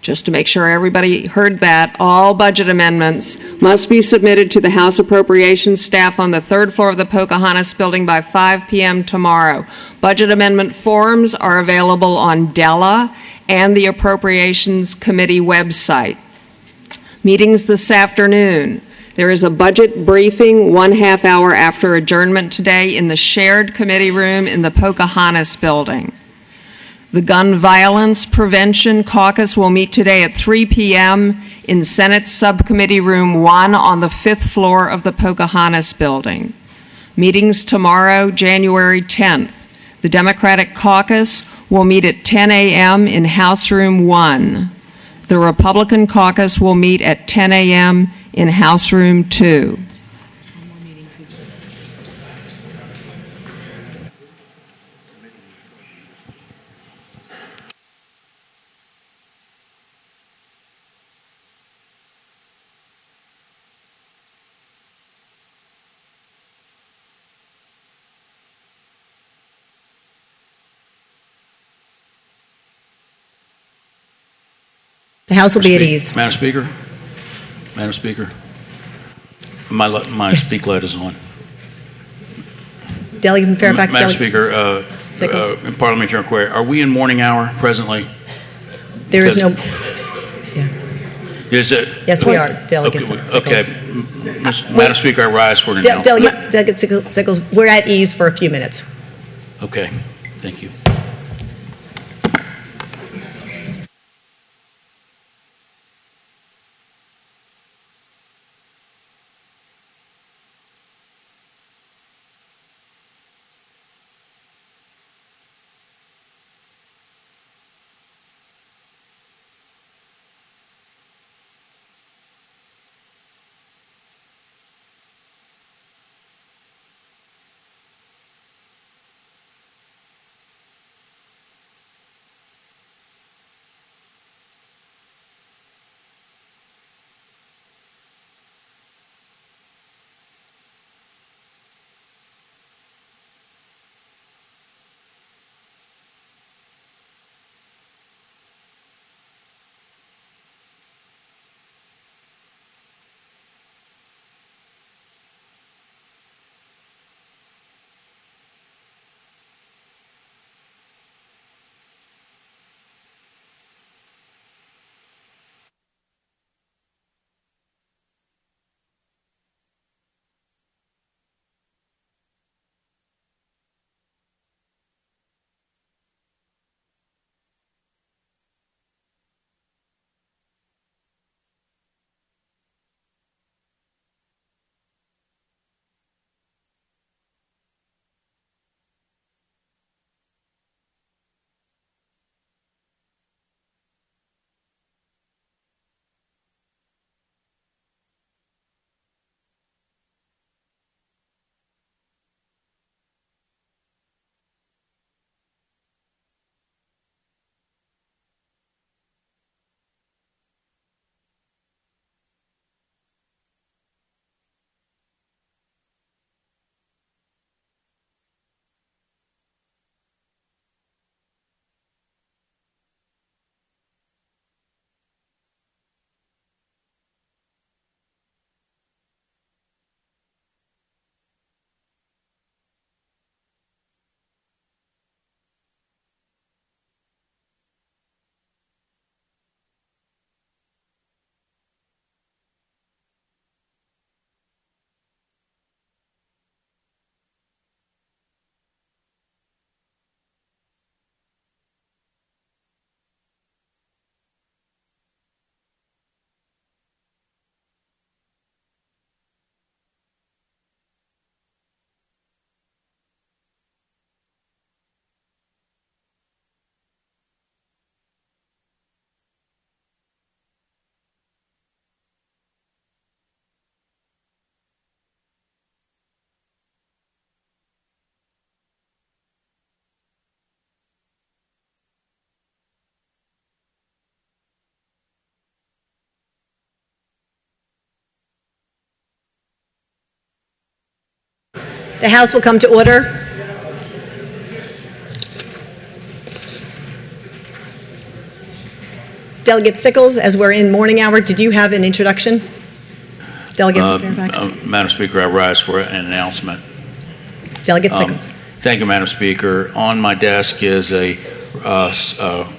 Just to make sure everybody heard that, all budget amendments must be submitted to the House Appropriations staff on the 3rd floor of the Pocahontas building by 5 p.m. tomorrow. Budget amendment forms are available on DELA and the Appropriations Committee website. Meetings this afternoon. There is a budget briefing 1/2 hour after adjournment today in the shared committee room in the Pocahontas building. The Gun Violence Prevention Caucus will meet today at 3 p.m. in Senate Subcommittee Room 1 on the 5th floor of the Pocahontas Building. Meetings tomorrow, January 10th. The Democratic Caucus will meet at 10 a.m. in House Room 1. The Republican Caucus will meet at 10 a.m. in House Room 2. The House will be at ease. Madam Speaker, my speak light is on. Delegate from Fairfax. Madam Speaker, Sickles. in parliamentary inquiry, are we in morning hour presently? There is no. Is it? Yes, we are. Delegate Sickles. Okay. Madam Speaker, I rise for an announcement. Delegate Sickles, we're at ease for a few minutes. Okay. Thank you. The House will come to order. Delegate Sickles, as we're in morning hour, did you have an introduction? Delegate Fairfax. Madam Speaker, I rise for an announcement. Delegate Sickles. Thank you, Madam Speaker. On my desk is a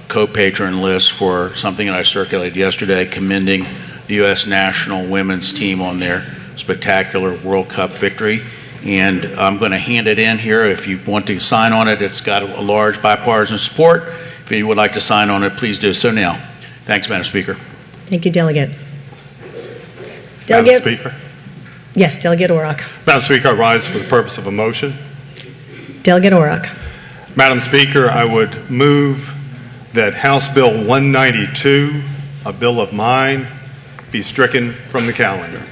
co-patron list for something that I circulated yesterday, commending the U.S. national women's team on their spectacular World Cup victory. And I'm going to hand it in here. If you want to sign on it, it's got a large bipartisan support. If If you would like to sign on it, please do so now. Thanks, Madam Speaker. Thank you, Delegate. Madam Speaker. Yes, Delegate Orrock. Madam Speaker, I rise for the purpose of a motion. Delegate Orrock. Madam Speaker, I would move that House Bill 192, a bill of mine, be stricken from the calendar.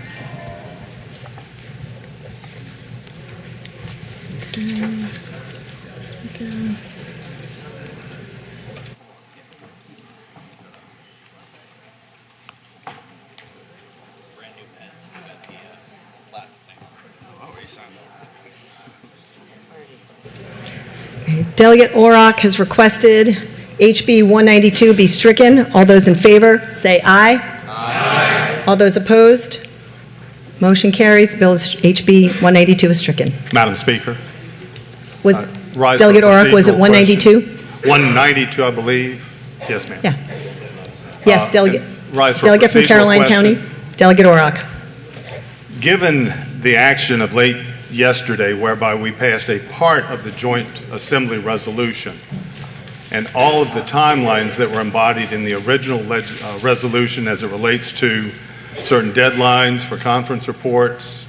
Delegate Orrock has requested HB 192 be stricken. All those in favor, say aye. Aye. All those opposed? Motion carries. Bill is HB 192 is stricken. Madam Speaker. Was rise Delegate for a Orrock, was it procedural 192? question. 192, I believe. Yes, ma'am. Yeah. Yes, Delegate. Rise for a Delegate from procedural Caroline question. County. Delegate Orrock. Given the action of late yesterday whereby we passed a part of the joint assembly resolution and all of the timelines that were embodied in the original resolution as it relates to certain deadlines for conference reports,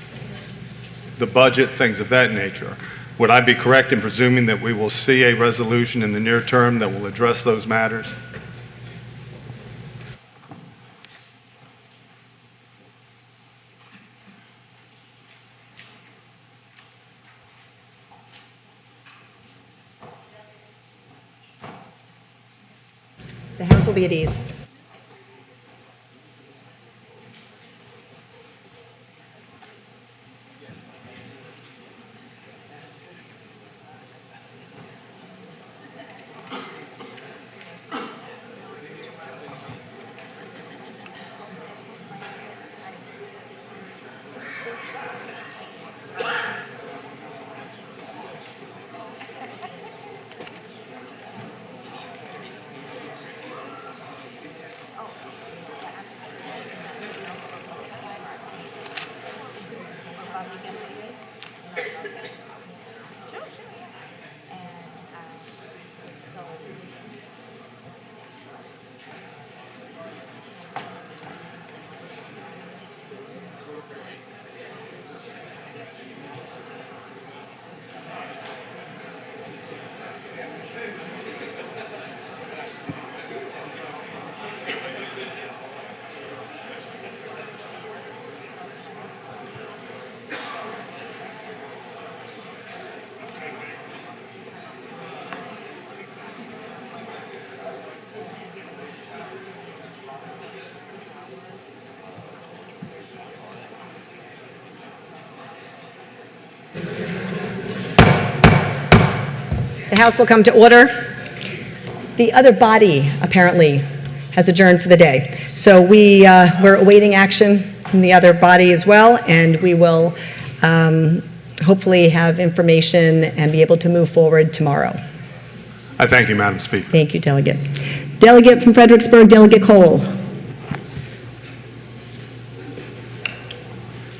the budget, things of that nature, would I be correct in presuming that we will see a resolution in the near term that will address those matters? The House will be at ease. The House will come to order. The other body apparently has adjourned for the day. So we're awaiting action from the other body as well, and we will hopefully have information and be able to move forward tomorrow. I thank you, Madam Speaker. Thank you, Delegate. Delegate from Fredericksburg, Delegate Cole.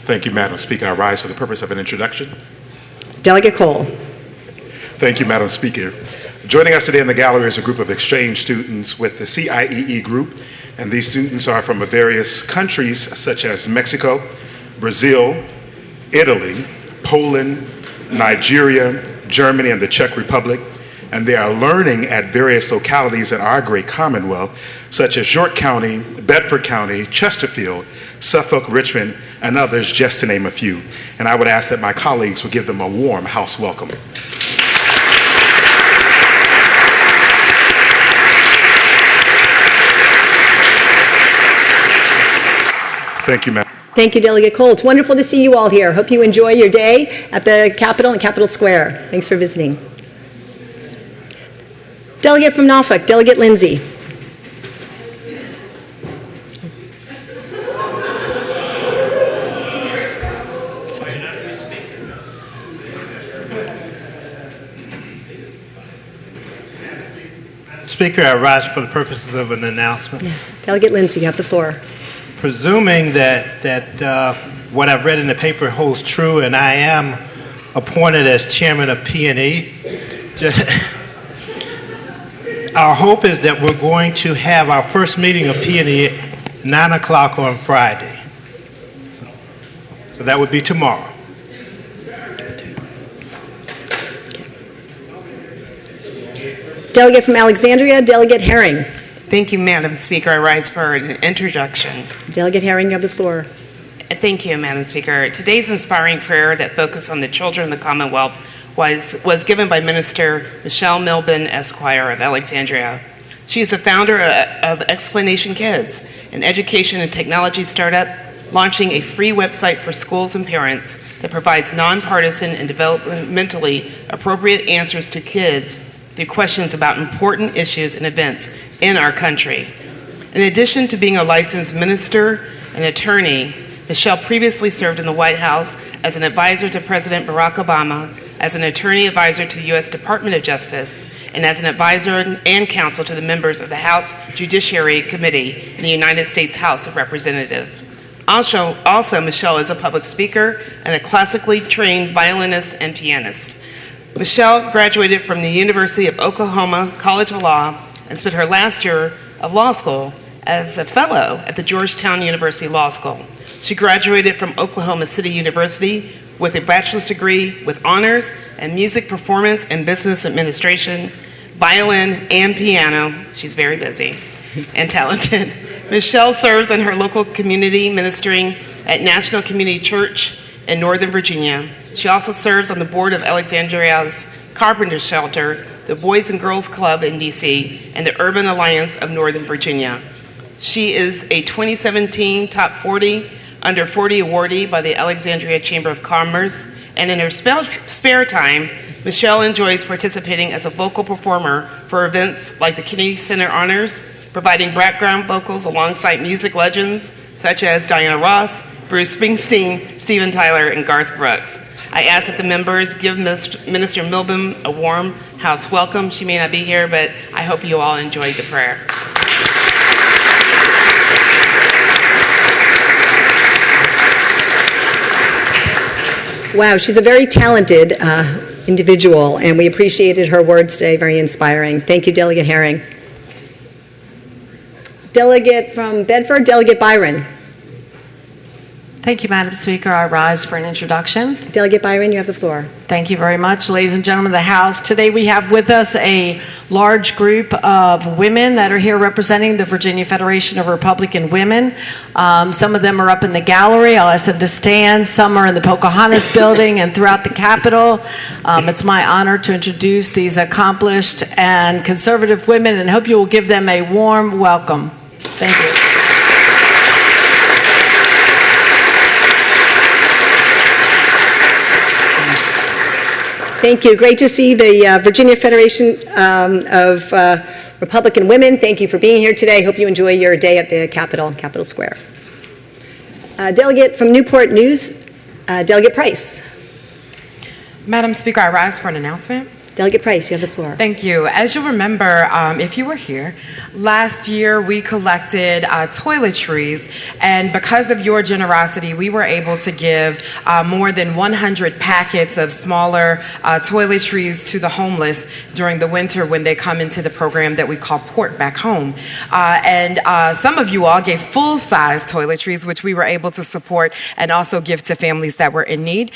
Thank you, Madam Speaker. I rise for the purpose of an introduction. Delegate Cole. Thank you, Madam Speaker. Joining us today in the gallery is a group of exchange students with the CIEE group, and these students are from various countries such as Mexico, Brazil, Italy, Poland, Nigeria, Germany, and the Czech Republic, and they are learning at various localities in our great Commonwealth, such as York County, Bedford County, Chesterfield, Suffolk, Richmond, and others, just to name a few. And I would ask that my colleagues would give them a warm house welcome. Thank you, ma'am. Thank you, Delegate Cole. It's wonderful to see you all here. Hope you enjoy your day at the Capitol and Capitol Square. Thanks for visiting. Delegate from Norfolk, Delegate Lindsay. Speaker, I rise for the purposes of an announcement. Yes. Delegate Lindsay, you have the floor. Presuming that what I've read in the paper holds true and I am appointed as chairman of P&E, our hope is that we're going to have our first meeting of P&E at 9 o'clock on Friday. So that would be tomorrow. Delegate from Alexandria, Delegate Herring. Thank you, Madam Speaker. I rise for an interjection. Delegate Herring, you have the floor. Thank you, Madam Speaker. Today's inspiring prayer that focused on the children of the Commonwealth was given by Minister Michelle Milburn, Esquire of Alexandria. She is the founder of Explanation Kids, an education and technology startup launching a free website for schools and parents that provides nonpartisan and developmentally appropriate answers to kids through questions about important issues and events in our country. In addition to being a licensed minister and attorney, Michelle previously served in the White House as an advisor to President Barack Obama, as an attorney advisor to the U.S. Department of Justice, and as an advisor and counsel to the members of the House Judiciary Committee in the United States House of Representatives. Also, Michelle is a public speaker and a classically trained violinist and pianist. Michelle graduated from the University of Oklahoma College of Law and spent her last year of law school as a fellow at the Georgetown University Law School. She graduated from Oklahoma City University with a bachelor's degree with honors in music performance and business administration, violin, and piano. She's very busy and talented. Michelle serves in her local community ministering at National Community Church in Northern Virginia. She also serves on the board of Alexandria's Carpenter Shelter, the Boys and Girls Club in DC, and the Urban Alliance of Northern Virginia. She is a 2017 Top 40 Under 40 awardee by the Alexandria Chamber of Commerce, and in her spare time, Michelle enjoys participating as a vocal performer for events like the Kennedy Center Honors, providing background vocals alongside music legends such as Diana Ross, Bruce Springsteen, Steven Tyler, and Garth Brooks. I ask that the members give Minister Milburn a warm house welcome. She may not be here, but I hope you all enjoyed the prayer. Wow, she's a very talented individual, and we appreciated her words today, very inspiring. Thank you, Delegate Herring. Delegate from Bedford, Delegate Byron. Thank you, Madam Speaker. I rise for an introduction. Delegate Byron, you have the floor. Thank you very much, ladies and gentlemen of the House. Today we have with us a large group of women that are here representing the Virginia Federation of Republican Women. Some of them are up in the gallery. I'll ask them to stand. Some are in the Pocahontas building and throughout the Capitol. It's my honor to introduce these accomplished and conservative women and hope you will give them a warm welcome. Thank you. Thank you. Great to see the Virginia Federation of Republican Women. Thank you for being here today. Hope you enjoy your day at the Capitol Square. Delegate from Newport News, Delegate Price. Madam Speaker, I rise for an announcement. Delegate Price, you have the floor. Thank you. As you'll remember, if you were here, last year we collected toiletries, and because of your generosity, we were able to give more than 100 packets of smaller toiletries to the homeless during the winter when they come into the program that we call Port Back Home. And some of you all gave full-size toiletries, which we were able to support and also give to families that were in need.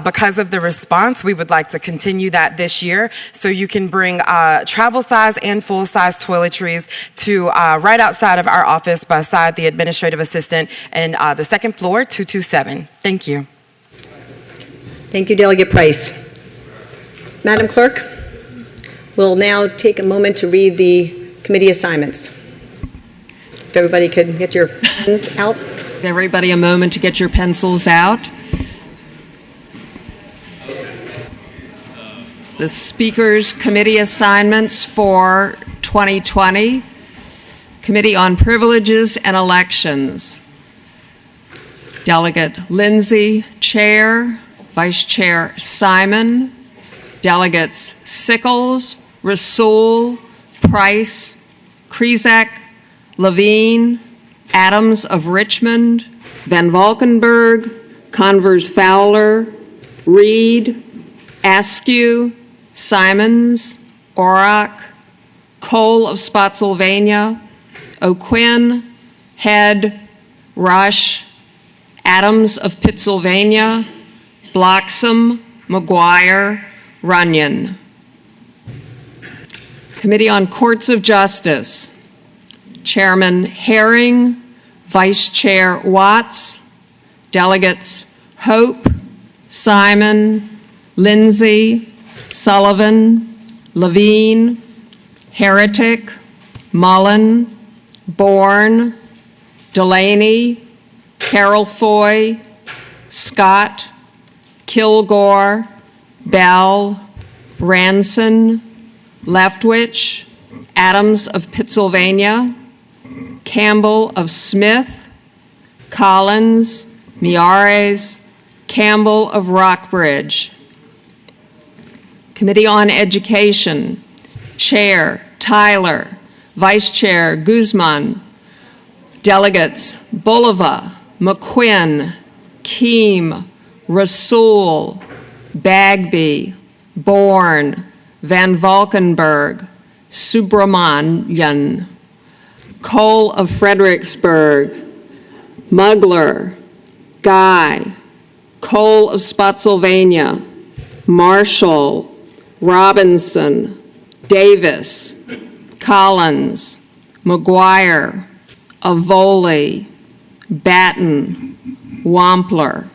Because of the response, we would like to continue that this year. So you can bring travel size and full size toiletries to right outside of our office beside the administrative assistant and the second floor, 227. Thank you. Thank you, Delegate Price. Madam Clerk, we'll now take a moment to read the committee assignments. If everybody could get your pens out. Give everybody a moment to get your pencils out. The Speaker's committee assignments for 2020, Committee on Privileges and Elections. Delegate Lindsay, Chair. Vice Chair Simon. Delegates Sickles, Rasool, Price, Krizak, Levine, Adams of Richmond, Van Valkenburg, Converse Fowler, Reed, Askew, Simons, Auroch, Cole of Spotsylvania, O'Quinn, Head, Rush, Adams of Pittsylvania, Bloxam, McGuire, Runyon. Committee on Courts of Justice, Chairman Herring, Vice Chair Watts, Delegates Hope, Simon, Lindsay, Sullivan, Levine, Heretic, Mullen, Bourne, Delaney, Carol Foy, Scott, Kilgore, Bell, Ranson, Leftwich, Adams of Pittsylvania, Campbell of Smith, Collins, Miares, Campbell of Rockbridge. Committee on Education, Chair Tyler, Vice Chair Guzman, Delegates Bulova, McQuinn, Keem, Rasool, Bagby, Bourne, Van Valkenburg, Subramanian, Cole of Fredericksburg, Mugler, Guy, Cole of Spotsylvania, Marshall, Robinson, Davis, Collins, McGuire, Avoli, Batten, Wampler.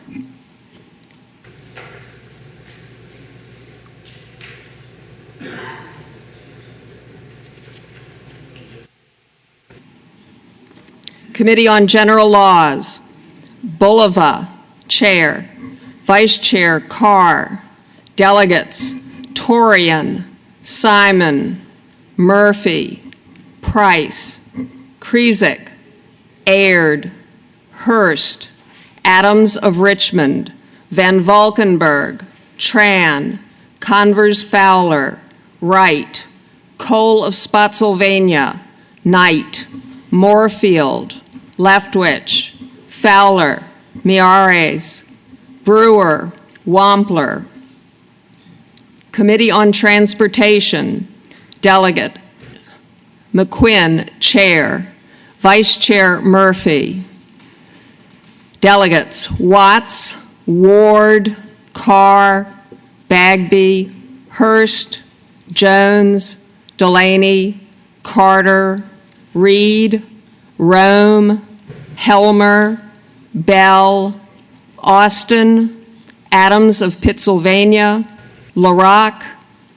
Committee on General Laws, Bulova, Chair, Vice Chair Carr, Delegates Torian, Simon, Murphy, Price, Krizik, Aird, Hurst, Adams of Richmond, Van Valkenburg, Tran, Convers Fowler, Wright, Cole of Spotsylvania, Knight, Moorfield, Leftwich, Fowler, Miares, Brewer, Wampler. Committee on Transportation, Delegate McQuinn, Chair, Vice Chair Murphy. Delegates Watts, Ward, Carr, Bagby, Hurst, Jones, Delaney, Carter, Reed, Rome, Helmer, Bell, Austin, Adams of Pittsylvania, LaRock,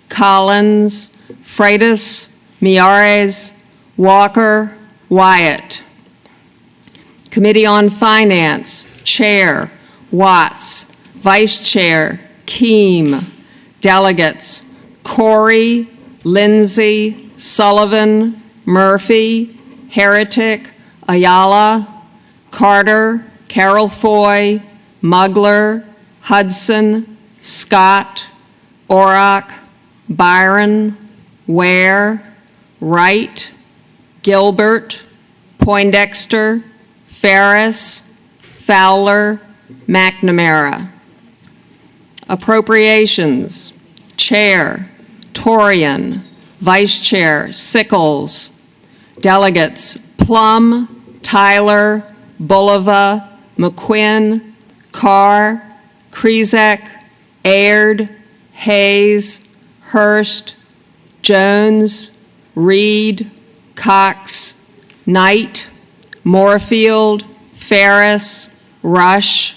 Collins, Freitas, Miares, Walker, Wyatt. Committee on Finance, Chair Watts, Vice Chair Keem, Delegates Corey, Lindsay, Sullivan, Murphy, Heretic, Ayala, Carter, Carol Foy, Mugler, Hudson, Scott, Orrock, Byron, Ware, Wright, Gilbert, Poindexter, Ferris, Fowler, McNamara. Appropriations, Chair Torian, Vice Chair Sickles. Delegates Plum, Tyler, Bulova, McQuinn, Carr, Krizik, Aird, Hayes, Hurst, Jones, Reed, Cox, Knight, Moorfield, Ferris, Rush,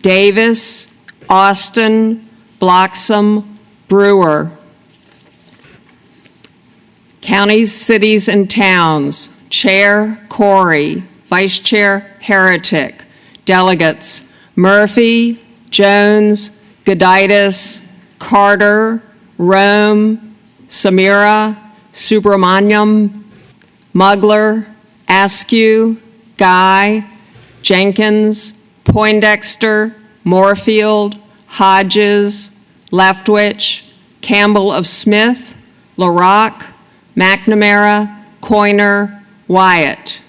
Davis, Austin, Bloxam, Brewer. Counties, cities, and towns. Chair Corey, Vice Chair Heretic. Delegates Murphy, Jones, Goditis, Carter, Rome, Samira, Subramaniam, Mugler, Askew, Guy, Jenkins, Poindexter, Moorfield, Hodges, Leftwich, Campbell of Smith, LaRock, McNamara, Coiner, Wyatt.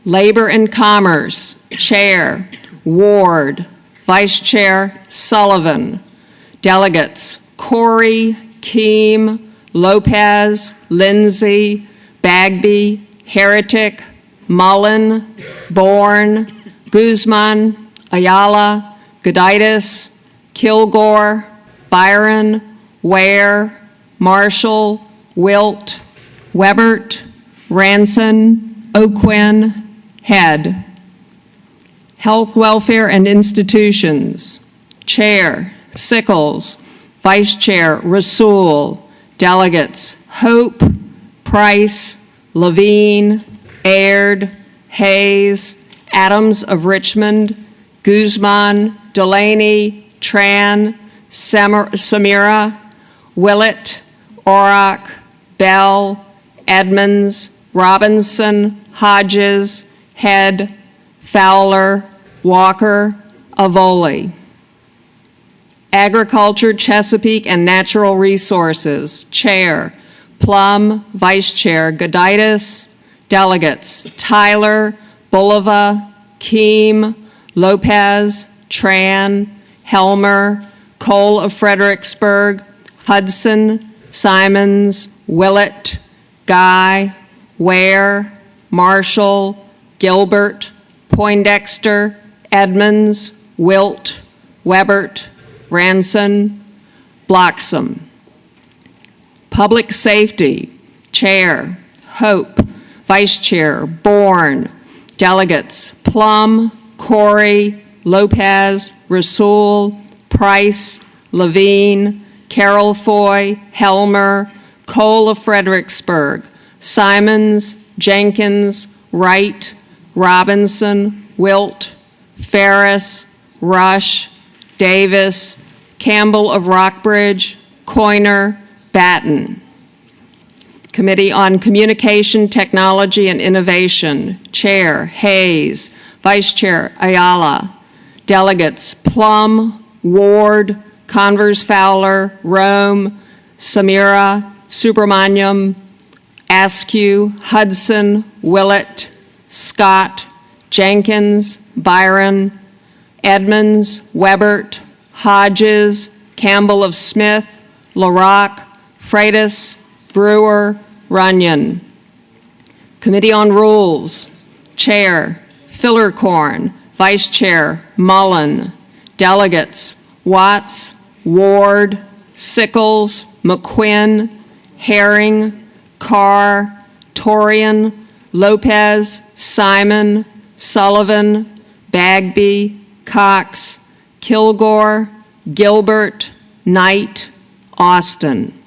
Labor and Commerce, Chair Ward, Vice Chair Sullivan. Delegates Corey, Keem, Lopez, Lindsay, Bagby, Heretic, Mullen, Bourne, Guzman, Ayala, Goditis, Kilgore, Byron, Ware, Marshall, Wilt, Webert, Ranson, O'Quinn, Head. Health, Welfare, and Institutions. Chair, Sickles. Vice Chair, Rasool. Delegates, Hope, Price, Levine, Aird, Hayes, Adams of Richmond, Guzman, Delaney, Tran, Samira, Willett, Auroch, Bell, Edmonds, Robinson, Hodges, Head, Fowler, Walker, Avoli. Agriculture, Chesapeake, and Natural Resources. Chair, Plum. Vice Chair, Goditis. Delegates, Tyler, Bulova, Keem, Lopez, Tran, Helmer, Cole of Fredericksburg, Hudson, Simons, Willett, Guy, Ware, Marshall, Gilbert, Poindexter, Edmonds, Wilt, Webert, Ranson, Bloxham. Public Safety. Chair, Hope. Vice Chair, Bourne. Delegates, Plum, Corey, Lopez, Rasool, Price, Levine, Carol Foy, Helmer, Cole of Fredericksburg, Simons, Jenkins, Wright, Robinson, Wilt, Ferris, Rush, Davis, Campbell of Rockbridge, Coiner, Batten. Committee on Communication, Technology, and Innovation. Chair, Hayes. Vice Chair, Ayala. Delegates, Plum, Ward, Converse Fowler, Rome, Samira, Subramaniam, Askew, Hudson, Willett, Scott, Jenkins, Byron, Edmonds, Webert, Hodges, Campbell of Smith, LaRock, Freitas, Brewer, Runyon. Committee on Rules. Chair, Fillercorn. Vice Chair, Mullen. Delegates, Watts, Ward, Sickles, McQuinn, Herring, Carr, Torian, Lopez, Simon, Sullivan, Bagby, Cox, Kilgore, Gilbert, Knight, Austin.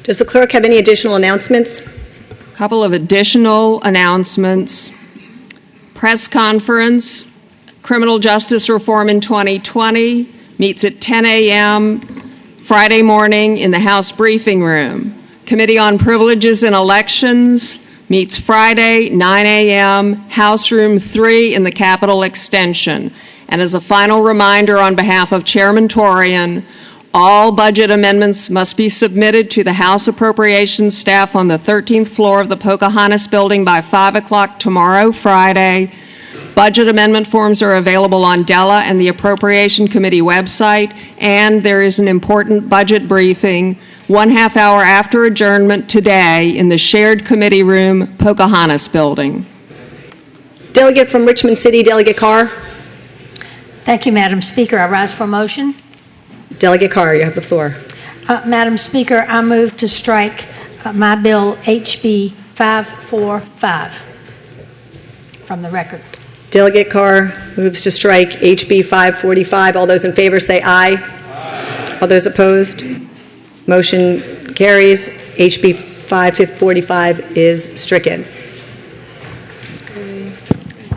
Does the clerk have any additional announcements? A couple of additional announcements. Press conference, Criminal Justice Reform in 2020, meets at 10 a.m. Friday morning in the House Briefing Room. Committee on Privileges and Elections meets Friday, 9 a.m., House Room 3 in the Capitol Extension. And as a final reminder on behalf of Chairman Torian, all budget amendments must be submitted to the House Appropriations staff on the 13th floor of the Pocahontas Building by 5 o'clock tomorrow, Friday. Budget amendment forms are available on DELA and the Appropriation Committee website, and there is an important budget briefing 1/2 hour after adjournment today in the shared committee room, Pocahontas Building. Delegate from Richmond City, Delegate Carr. Thank you, Madam Speaker. I rise for motion. Delegate Carr, you have the floor. Madam Speaker, I move to strike my bill HB 545 from the record. Delegate Carr moves to strike HB 545. All those in favor say aye. Aye. All those opposed? Motion carries. HB 545 is stricken.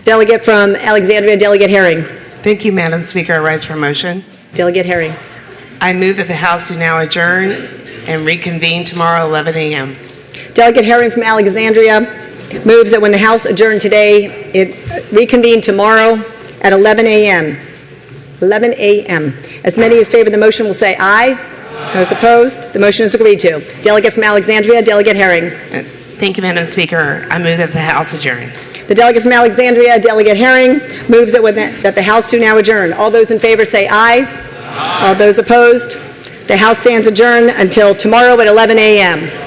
Delegate from Alexandria, Delegate Herring. Thank you, Madam Speaker. I rise for motion. Delegate Herring. I move that the House do now adjourn and reconvene tomorrow, 11 a.m. Delegate Herring from Alexandria moves that when the House adjourned today, it reconvene tomorrow at 11 a.m. 11 a.m. As many as favor the motion will say aye. Those opposed? The motion is agreed to. Delegate from Alexandria, Delegate Herring. Thank you, Madam Speaker. I move that the House adjourn. The delegate from Alexandria, Delegate Herring, moves that the House do now adjourn. All those in favor say aye. Aye. All those opposed? The House stands adjourned until tomorrow at 11 a.m.